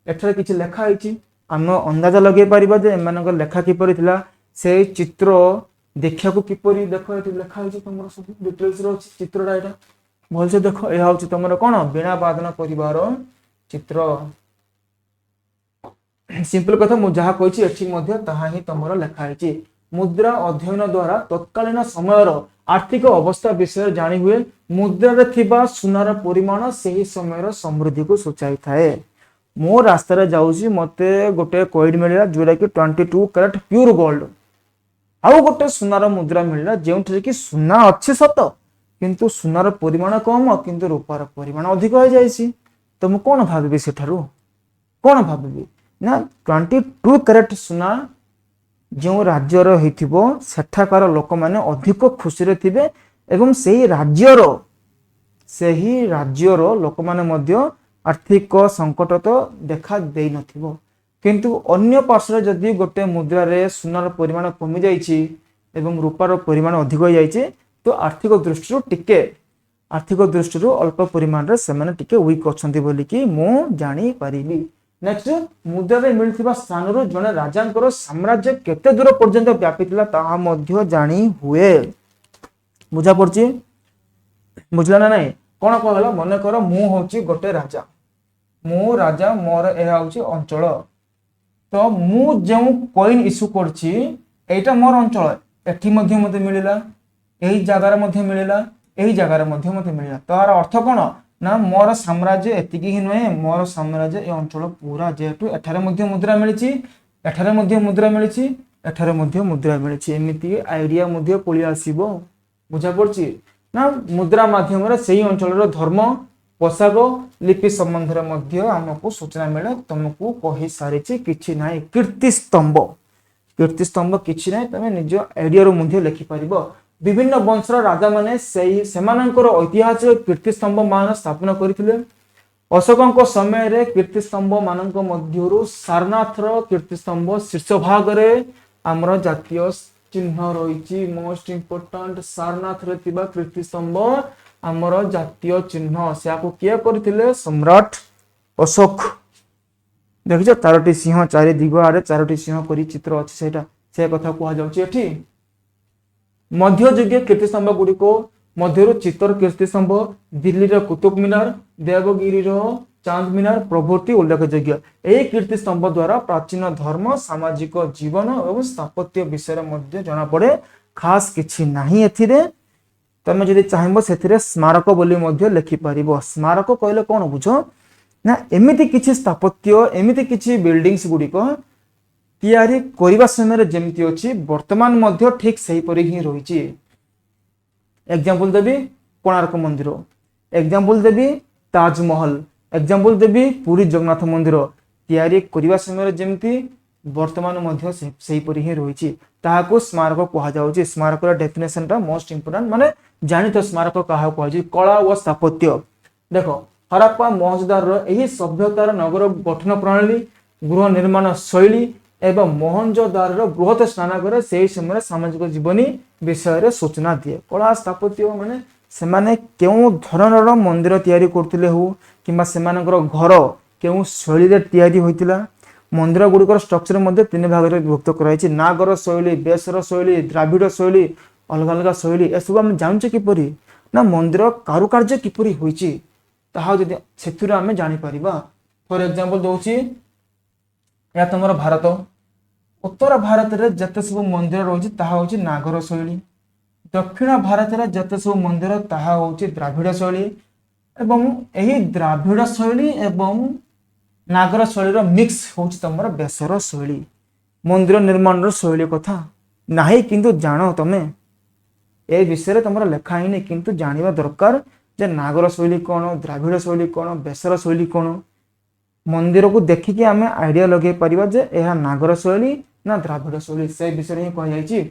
एठरे किछि लेखा आइछि आम अंदाजा लगे पारिबा जे एमानक लेखा किपरि थिला से चित्र देखा किपरि देखो एठी लेखा होछि तमरो सब डिटेल्स रो चित्रडा एटा भल से देखो एहा होछि तमरो कोन वीणा वादन करिवार चित्र सिंपल कथा मु जहा कहिछि एठी मध्ये ताहा ही तमरो लेखा आइछि मुद्रा अध्ययन द्वारा तत्कालीन समयर आर्थिक अवस्था विषय जानी हुए मुद्रा रे थिबा सुनार परिमाण सही समयर समृद्धि को सूचाई थाए मो रास्ता रे जाउछि मते गोटे कॉइन मिलिला जोरा कि 22 कैरेट प्योर गोल्ड आउ गोटे सुनार मुद्रा मिलिला जेउठे कि सुना अच्छे सत किंतु सुनार परिमाण कम किंतु रूपार परिमाण अधिक हो जाइछि तो मु कोन भाबिबी सेठारु कोन भाबिबी ना 22 कैरेट सुना जो राज्यर होइथिबो सेठाकार लोक माने अधिक खुशी रे थिबे एवं सेही राज्यर लोक माने मध्य आर्थिक संकट तो देखा दे नथिबो किंतु अन्य पार्श्व जदि गोटे मुद्रा रे सुनार परिमाण कमी जाइछि एवं रूपार परिमाण अधिक हो जाइछि तो आर्थिक दृष्टि टिके आर्थिक दृष्टि अल्प परिमाण रे सेमाने टिके वीक अछंती बोली कि मु जानि परिबी। नेक्स्ट मुद्रा रे मिलथिबा स्थान रो जने राजांकर साम्राज्य केते दूर पर्यंत व्यापिथिला ताहा मध्य जानि हुए। बुझा पड़छि बुझला ना नहीं कोन कहला मने कर मु होची गोटे राजा मोर एहा होची अंचल तो मु जो कॉइन इश्यू करछि एटा मोर अंचल एठी मध्य मते मिलिला एही जगार मध्य मिलिला एही जगार मध्य मते मिलिला तार अर्थ कोन ना मोर साम्राज्य एतिकी ही नहे मोर साम्राज्य ए अंचल पूरा जेतु एठारे मध्य मुद्रा मिलिछि एठारे मध्य मुद्रा मिलिछि एठारे मध्य मुद्रा मिलिछि एमिति आइडिया मध्य पळि आसीबो। बुझा पड़छि ना मुद्रा माध्यम रे सेही अंचल रो धर्म पोशाक लिपि संबंध रे मध्य हमको सूचना मिले तुमको कहि सारिछि किछि नाही कीर्ति स्तंभ किछि नाही तमे निज आइडिया रो मध्य लिखि परिबो। विभिन्न वंशर राजा माने सेही सेमानकर ऐतिहासिक कीर्ति स्तंभ मान स्थापना करथिले। अशोकଙ୍କ समय रे कीर्ति स्तंभ मानक मध्यरु सारनाथ रो कीर्ति स्तंभ शीर्ष भाग रे हमर जातीय चिन्ह रहिछि मोस्ट इंपोर्टेंट सारनाथ रे तिबा कीर्ति स्तंभ हमर जातीय चिन्ह सेयाको किया करथिले सम्राट अशोक। देखिछ चारोटी सिंह चारि दिग आरे चारोटी सिंह करी चित्र अछि सेटा से कथा कुआ जाउछि एठी। मध्ययुगीय कीर्ति स्तंभ गुडी को मध्यरु चित्तर कीर्ति स्तंभ दिल्ली रो कुतुब मीनार देवगिरी रो चांद मीनार प्रभृति उल्लेखयोग्य। एही कीर्ति स्तंभ द्वारा प्राचीन धर्म सामाजिक जीवन एवं स्थापत्य विषय मध्य जना पड़े खास किछि नाही एथिरे तमे जदि चाहबो सेथिरे स्मारक बोली मध्य लिखि परिबो। स्मारक कहले कोन बुझो ना एमिति किछि स्थापत्य एमिति किछि बिल्डिंग्स गुडी को तैयारी करिबा समय रे जेमति अछि वर्तमान मध्य ठीक सही परि ही रहिछि। एग्जांपल देबी कोणार्क मंदिर एग्जांपल देबी ताजमहल एग्जांपल देबी पुरी जगन्नाथ मंदिर तैयारी करिबा समय रे जेमति वर्तमान मध्य सही परि ही रहिछि ताहाको स्मारक कहा जाउछि। स्मारक रा डेफिनेशन टा मोस्ट इंपोर्टेंट माने जानि तो स्मारक कहा कहा जी कला व स्थापत्य। देखो हरप्पा मोहनजोदारो एही सभ्यतार नगर गठन प्रणाली गृह निर्माण शैली एवं मोहनजोदारो बृहत स्नानागार से समय सामाजिक जीवनी विषय रे सूचना दिए। कला स्थापत्य माने सेमाने केउ धरणर मंदिर तैयारी करथिले हो किबा सेमानकर घर केउ शैली रे तैयारी होइतिला। मंदिर गुड़िकर स्ट्रक्चर मध्य तीन भाग रे विभक्त कराइछि नागर शैली बेसर शैली द्राविड़ शैली अलग अलग शैली ए सब हम जानछे किपरि ना मंदिर कारुकार्य किपरि होइछि ताहा जदि सेथुरे हम जानि परिबा। फॉर एग्जांपल दोछि या तमर भारत उत्तर भारत रे जते सब मंदिर रहिछि ताहा होछि नागर शैली दक्षिण भारत रे जते सब मंदिर ताहा होछि द्राविड़ शैली एवं एही द्राविड़ शैली एवं नागर शैली मिक्स होछि तमर बेसर शैली। मंदिर निर्माण शैली कथा नाही किंतु जानो तमे ए विषय तमर लेखा ही नहीं किंतु जानिबा दरकार जे नागर शैली कोन द्राविड़ शैली कोन बेसर शैली कोन मंदिर को देखिकि आमे आइडिया लगे परिबा जे एहा नागर शैली ना द्राविड़ शैली से विषय ही कह जायछि।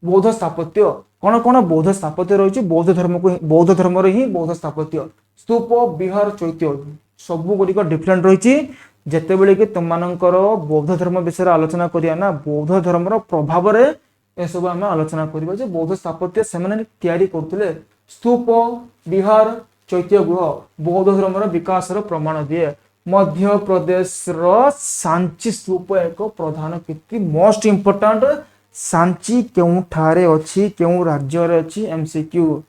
बौद्ध स्थापत्य कोन कोन बौद्ध स्थापत्य रहिछि बौद्ध धर्म रे ही बौद्ध स्थापत्य स्तूप विहार चैत्य सब गुडी को डिफरेंट रहिछि। जेते बेले कि तुममानकर बौद्ध धर्म विषय आलोचना करिया ना बौद्ध धर्म रो प्रभाव रे ए सब हम आलोचना करबा जे बौद्ध स्थापत्य सेमाने तैयारी करथिले स्तूप विहार चैत्य गृह बौद्ध धर्म रो विकास रो प्रमाण दिए। मध्य प्रदेश रो सांची स्तूप एक प्रधान कीर्ति मोस्ट इंपोर्टेंट सांची केउ ठारे अछि केउ राज्य रे अछि MCQ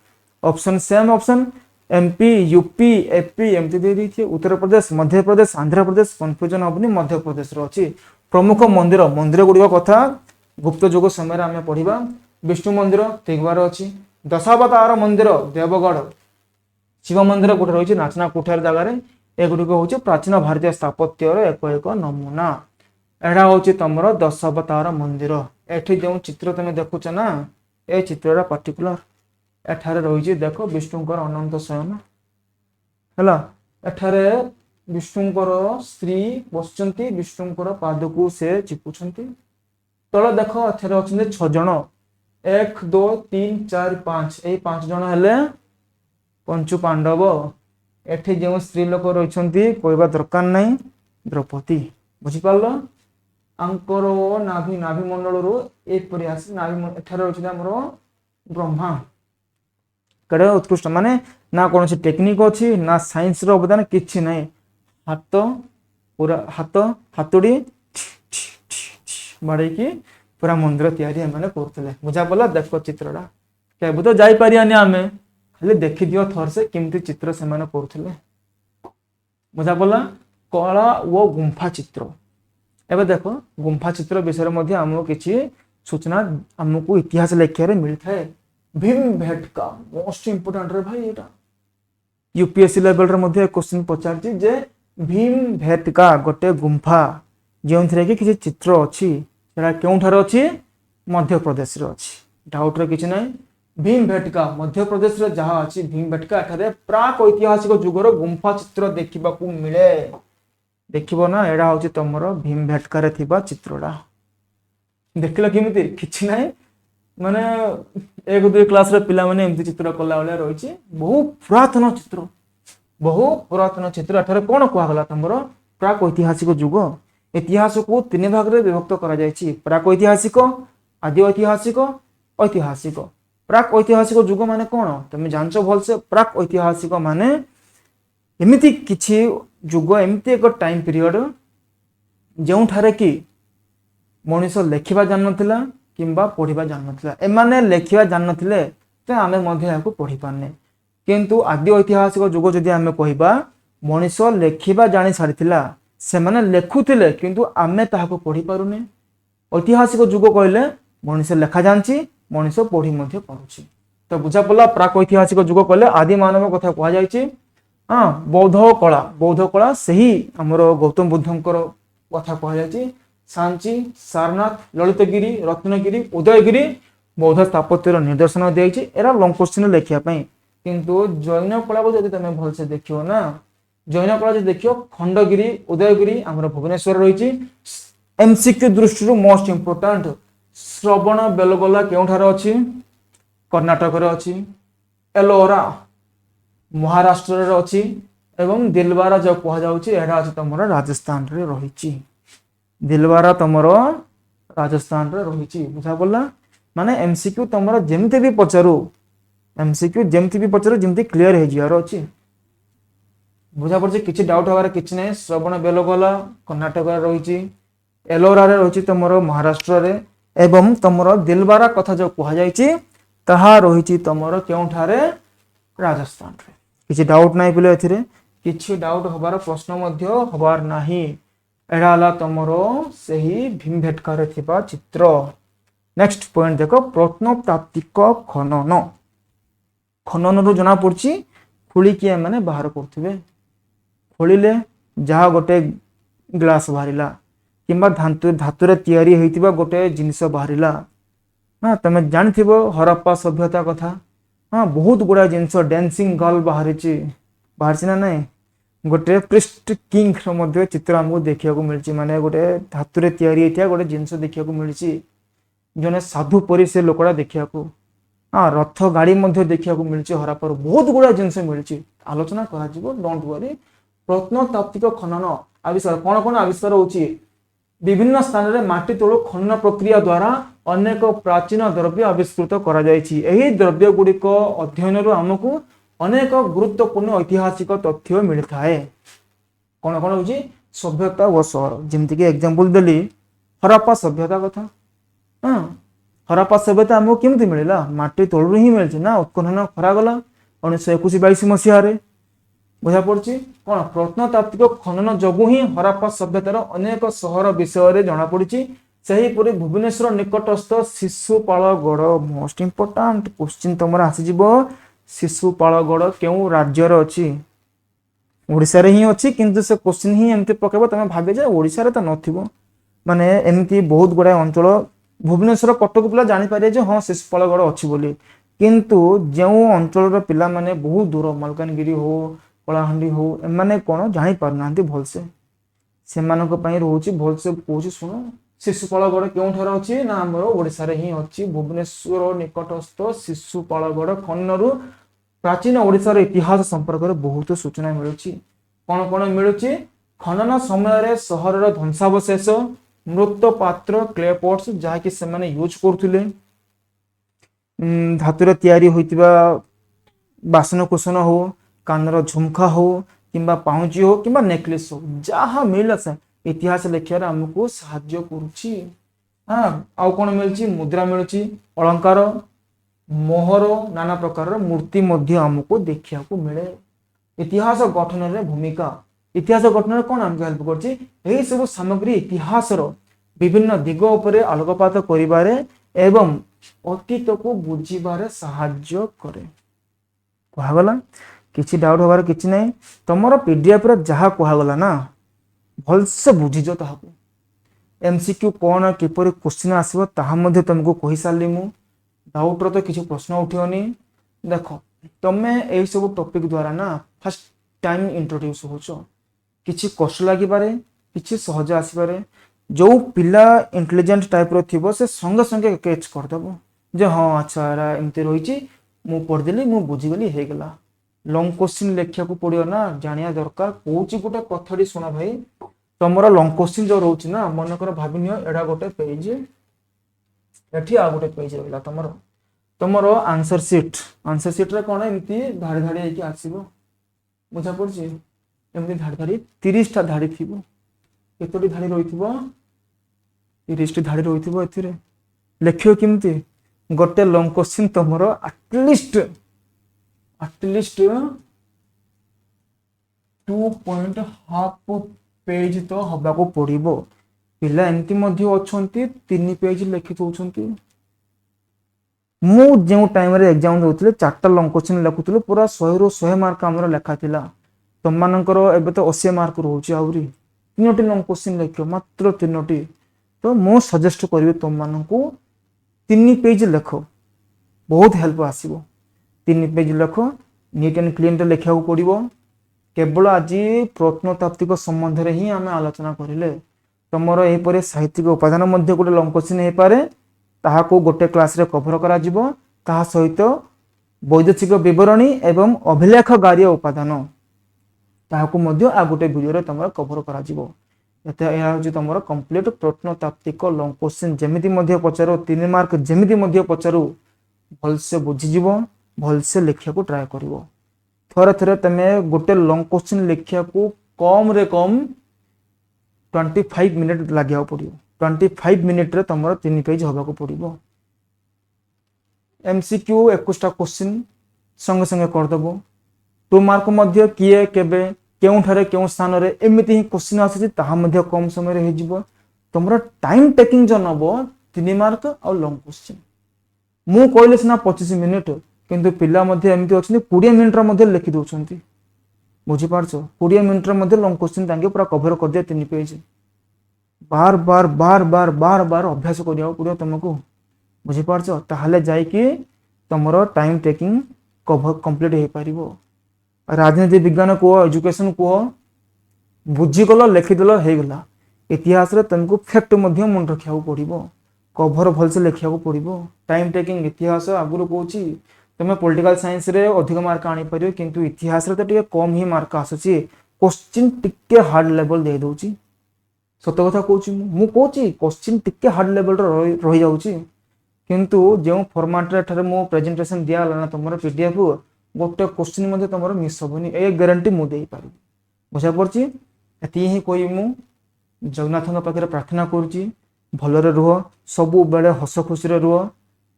option same option MP UP AP एमती दे दी थी उत्तर प्रदेश मध्य प्रदेश आंध्र प्रदेश कंफ्यूजन हबनी मध्य प्रदेश रो अछि। प्रमुख मंदिर मंदिर गुडी कथा गुप्त युग समय रे हमें पढिबा विष्णु मंदिर तेगवार अछि दशावतार मंदिर देवगढ़ शिव मंदिर गुटे रहिछि नाचना कोठार जगह रे ए गुडी को होछि प्राचीन भारतीय स्थापत्य रो एक नमूना। एडा होछि तमरो दशावतार मंदिर एठी जो चित्र तमे देखुछ ना ए चित्र रा पर्टिकुलर एठारे रहिछि देखो विष्णुकर अनंत शयन हला एठारे विष्णुकर स्त्री बसचंती विष्णुकर पाद को से चिपुछंती तळ देखो एठारे अछिने 6 जण 1 2 3 4 5 ए 5 जण हेले पंचु पांडव एठी जो स्त्री लोक रही कहवा दरकार नहीं द्रौपदी बुझिपार आंकर नाभि नाभि मंडल एपरी आस नाभि एठार रही आमर ब्रह्मा कड़े उत्कृष्ट माने ना कौन टेक्निक अच्छी ना साइंस अवदान किसी ना हाथ पूरा हाथ हाथुड़ी बाड़े पूरा मंदिर तैयारी मैंने करते बुझा पड़ा देख चित्रटा केबू तो जापारे आम खाली देखी दियो थर से केमती चित्र से करते बुझा पड़ा कला वो गुंफा चित्र एवं देख गुंफा चित्र विषय में आमको किसी सूचना आमको इतिहास लेखिया मिलता है भीमभेटका मोस्ट इंपोर्टेंट रे भाई एटा यूपीएससी लेवल रे क्वेश्चन पचारछि जे भीमभेटका गोटे गुंफा जो कि किसी चित्र अच्छी केउठार अच्छी मध्य प्रदेश रे अच्छी डाउट रे किछि नै भीमभेटका मध्य प्रदेश रे जहाँ अच्छी भीमभेटका एठारे प्राक ऐतिहासिक जुगर गुंफा चित्र देखा मिले देखिबो ना एडा होछि तमरो भीमभेटका रे थिबा चित्रडा देखिला केमिति किछि नै माने एक दुई क्लास रे पिला माने एमती चित्र कला वाला रही बहु पुरातन चित्र एठारे कौन कहगला तमरो प्राक ऐतिहासिक जुग इतिहास को तीन भाग रे विभक्त करा जायछि प्राक ऐतिहासिक आदि ऐतिहासिक ऐतिहासिक प्राक ऐतिहासिक जुग माने कौन तुम जानछ भलसे प्राक ऐतिहासिक माने एमिति किछि जुग एमिति एक टाइम पीरियड जो ठारे कि मनुष्य लेखिबा जान नथिला किंबा पढ़िबा जान नथिला एमाने लेखिबा जान नथिले ते आमे मध्ये याको पढ़ि पारने किंतु आदि ऐतिहासिक जुग जदि आमे कहिबा मनुष्य लेखिबा जानि सारिथिला से माने लेखुथिले किंतु आमे ताहाको पढ़ि पारुने ऐतिहासिक जुग कहले मनुष्य लेखा जानछि मनुष्य पढ़ि मध्ये पारुछि तो बुझा पड़ला प्राक ऐतिहासिक जुग कहले आदि मानव कथा कहा जायछि हां बौद्ध कला सही हमर गौतम बुद्धंकर कथा कहा जायछि सांची सारनाथ ललितगिरी रत्नगिरी उदयगिरी बौद्ध स्थापत्यर निदर्शन दिखाई एरा लंग क्वेश्चन लेखिया किंतु जैन कला को जब तुम भलसे देखियो ना जैन कला जो देखियो खंडगिरी उदयगिरी आमर भुवनेश्वर रही एमसीक्यू दृष्टि मोस्ट इंपोर्टेंट श्रवण बेलगोला केउठार अछि कर्नाटक रे अछि एलोरा महाराष्ट्र रे अछि एवं दिलवारा जो कहा जाउछि एडा अछि तमरा राजस्थान रे रही दिलवारा तमर राजस्थान रे रही बुझा पड़ला माने एमसीक्यू तमरा जेमते भी पचारू एमसीक्यू जेमती भी पचारू जेमती क्लियर हे जियार अछि बुझा पड़छि किछि डाउट हवार किछि नै श्रवण बेलगोला कर्नाटक रे रही एलोरा रे रही तमर महाराष्ट्र रे एवं तमर दिलवारा कथा जो कहा जायछि ताहा रही तमर केउठारे राजस्थान रे किछि डाउट नै बोले एथिरे किछि डाउट हबार प्रश्न मध्य हबार नाही एडाला तमरो सही भीमभेटका रे थिबा चित्र नेक्स्ट पॉइंट देखो प्रत्नतात्विक खनन खनन रो जना पड़छि खुली के माने बाहर करथिबे खोलिले जहा गोटे ग्लास बाहरिला किंबा धातु रे तयारी हेतिबा गोटे जिनिस बाहरिला हां तमे जानथिबो हरप्पा सभ्यता कथा हां बहुत गुडा जिनिस डांसिंग गर्ल बाहरछि ना नै गोटे प्रिस्ट किंग रो मध्ये चित्र हमको देखिया को मिलछि माने गोटे धातु रे तयारी हेतिया गोटे जिनिस देखिया को मिलछि जने साधु परि से लोकड़ा देखिया को हां रथ गाड़ी मध्ये देखिया को मिलछि हरप्पा रो बहुत गुडा जिनिस मिलछि आलोचना करा जिवो डोंट वरी प्रत्नतात्विक खनन आविष्कार कोन कोन आविष्कार होछि विभिन्न स्थान रे माटी तोड़ खनन प्रक्रिया द्वारा अनेक प्राचीन द्रव्य आविष्कृत करा जायछि एही द्रव्य गुडी को अध्ययन रो हमकु अनेक गुरुत्वपूर्ण ऐतिहासिक तथ्य मिलता है कौन कौन होची सभ्यता व शहर जेमति के एग्जांपल देली हरप्पा सभ्यता कथा हां हरप्पा सभ्यता हमको केमति मिलला माटी तोड़ू ही मिलछि ना उत्खनन करा गला 1921-22 मसिया रे बुझा पड़छि कोन प्रत्नतात्विक खनन जगु ही हरप्पा सभ्यतार अनेक शहर विषय रे जणा पड़छि सही पुरी भुवनेश्वर निकटस्थ शिशुपालगढ़ मोस्ट इंपोर्टेंट क्वेश्चन तमरा आसी जिवो शिशुपालगढ़ केउ राज्य रे अछि ओडिसा रे ही अछि किंतु से क्वेश्चन ही एमते पकेबो तमे भाबे जे ओडिसा रे त नथिबो माने एमती बहुत गुडा अंचल भुवनेश्वर कटक पिला जानि पारे जे हां शिशुपालगढ़ अछि बोली किंतु जो अंचल रो पिला माने बहुत दूर मलकानगिरी हो कलाहांडी हो एमाने कोन जानि पार नांती भलसे सेमानको पई रहउची भलसे कोची सुनो शिशुपालगढ़ केउठार अछि ना हमरो ओडिसा रे ही अछि भुवनेश्वर निकटस्थ शिशुपालगढ़ खननरु प्राचीन ओडिशार इतिहास संपर्क में बहुत सूचना मिलुची कौन कौन मिलुची खनन समय सहर ध्वंसावशेष मृत पात्र क्ले पॉट्स जहाँकि से यूज करथुले धातुर तैयारी होइतिबा बासनकुसन हो कानर झुमका हो किंबा पाउची हो किंबा नेकलेस हो जहाँ मिलला से इतिहास लेखियार आमको साहाय्य करुची। हाँ आउ कौन मिलची मुद्रा मिलची अलंकार मोहर नाना प्रकार मूर्ति मध्य आमको देखा मिले। इतिहास गठन रे भूमिका इतिहास गठन कौन आमको हेल्प करची यही सब सामग्री इतिहास विभिन्न दिग उपरे आलोकपात करिबारे एवं अतीत को बुझीबारे साहाय्य करे। कहगला किसी डाउट होबार किसी नहीं तुमर पीडीएफ रे जहाँ कहगला ना भलसे बुझीज ताहाको एमसीक्यू कौन किपर क्वेश्चन आसो ताहा तुमको कही सारी मु डाउट तो किसी प्रश्न उठियोनी। देख तमें यही सब टॉपिक द्वारा ना फर्स्ट टाइम इंट्रोड्यूस होच किसी कष्ट लगी पारे किसी सहज आसपारे जो पिला इंटेलिजेंट टाइप रो थिबो से संगे संगे कैच करदेव जे हाँ अच्छा यार एमती रही मु पढ़देली मु बुझीगली हो गला। लॉन्ग क्वेश्चन लिखा पड़ो ना जानिया दरकार कौच गोटे कथाटी शुण भाई तुमर लॉन्ग क्वेश्चन जो रोच ना मनकर भाविनी एडा गोटे पेज एठी आ गोटे पेज रहा तुमर तुमर आंसर सीट रे कौन एमती धाड़ी धाड़ी होगी आसो बुझा पड़ी एमती धाड़ी धाड़ी 30 टा धाड़ी थी केतोटी धाड़ी रही 30 टी धाड़ी रही लिख केमती गोटे लॉन्ग क्वेश्चन तुमर एटलिस्ट 2.5 पेज तो हवा को पड़ो पिला एमती अच्छा 3 पेज लिखि दौरान मु जो टाइम रे एग्जाम दौले 4टा लॉन्ग क्वेश्चन लिखुल पूरा 100 ରୁ 100 मार्क आमर लेखा थिला तुम मानकर एबे तो 80 मार्क रोचे आहरी 3टी लॉन्ग क्वेश्चन लिख मात्र 3टी तो मु सजेस्ट करी तुम मानू 3 पेज लिख बहुत हेल्प आसीबो 3 पेज लिख नीट एंड क्लीन रे लिखा पड़ो केवल आज प्रत्नतात्विक संबंध रे ही आम आलोचना करें तुमर यहीपर साहित्यिक उपादान गोटे लॉन्ग क्वेश्चन हो पारे ताहाको गोटे क्लास रे कभर करा जिवो ताहा सहित वैदेशिक विवरणी एवं अभिलेख गार्य उपादान ताहाको मध्य आ गोटे वीडियो रे तुमर कभर करा जिवो तुम कंप्लीट प्रत्नतात्विक लॉन्ग क्वेश्चन जमिति मध्य पचारो 3 मार्क जमिति मध्य पचारो भलसे बुझीजिव भलसे लिखा ट्राए करिवो थोड़े थोड़े तुम गोटे लॉन्ग क्वेश्चन लिखा कम रे कम 25 मिनिट लगे पड़ो 25 मिनिट रे तुम 3 पेज हवा को पड़ो एमसीक्यू 21टा क्वेश्चन संगे संगे करदेव 2 मार्क मध्य किए केबे केउठारे केउ स्थान रे एमिति ही क्वेश्चन आसी कम समय रे हो तुम टाइम टेकिंग जो नब 3 मार्क और लॉन्ग क्वेश्चन मु कहले सिना 25 मिनिट किंतु पिला एमती अच्छा 20 मिनिट रे लिखि दौरान बुझीपारछ 20 मिनिट रे लॉन्ग क्वेश्चन तांगे पूरा कभर कर दिया 3 पेज बार बार बार बार बार बार अभ्यास करिया पड़ो तुमको बुझीपारछ ताहले जाइकी तुमर टाइम टेकिंग कभर कंप्लीट हो पारिबो। राजनीति विज्ञान कह एजुकेशन कह बुझीगल लिखिदेल हो गला इतिहास रे तुमको फैक्ट मन रखा पड़ो कभर भलसे लिखा पड़ो टाइम टेकिंग इतिहास आगुरी कहूँ तुम पॉलिटिकल साइंस रे अधिक मार्क आनी पार किंतु इतिहास रे तो टिके कम ही मार्क आसुची क्वेश्चन टिके हार्ड लेवल दे दउची सत कथा कहूँ मु कहूँ क्वेश्चन टिके हार्ड लेवल रही जाउची किंतु जो फॉर्मेट रे मो प्रेजेंटेशन दिया ना तुम पीडीएफ गोटे क्वेश्चन मध्य तुम मिस हेनी ए गारंटी मुझे पार बुझा पड़ी ये ही कही मु जगन्नाथ पाखे प्रार्थना करुँची भलरे रुह सबु बेले हस खुशी रुह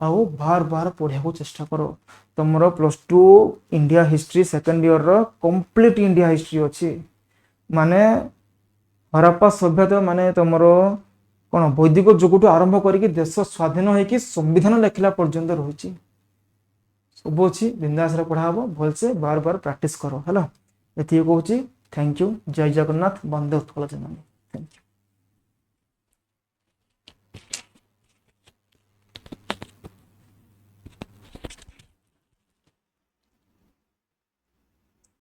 आउ बार बार पढ़ा को चेष्टा कर तुम +2 India history second year complete India history अच्छी माने हरप्पा सभ्यता माने तुम कौन वैदिक जुगठू आरंभ करके देश स्वाधीन होगी संविधान लिखला पर्यंत रही सब अच्छी बिंदास पढ़ा हम भलसे बार बार प्रैक्टिस कर है ये कहूँ थैंक यू जय जगन्नाथ वंदे उत्कल जननी थैंक यू।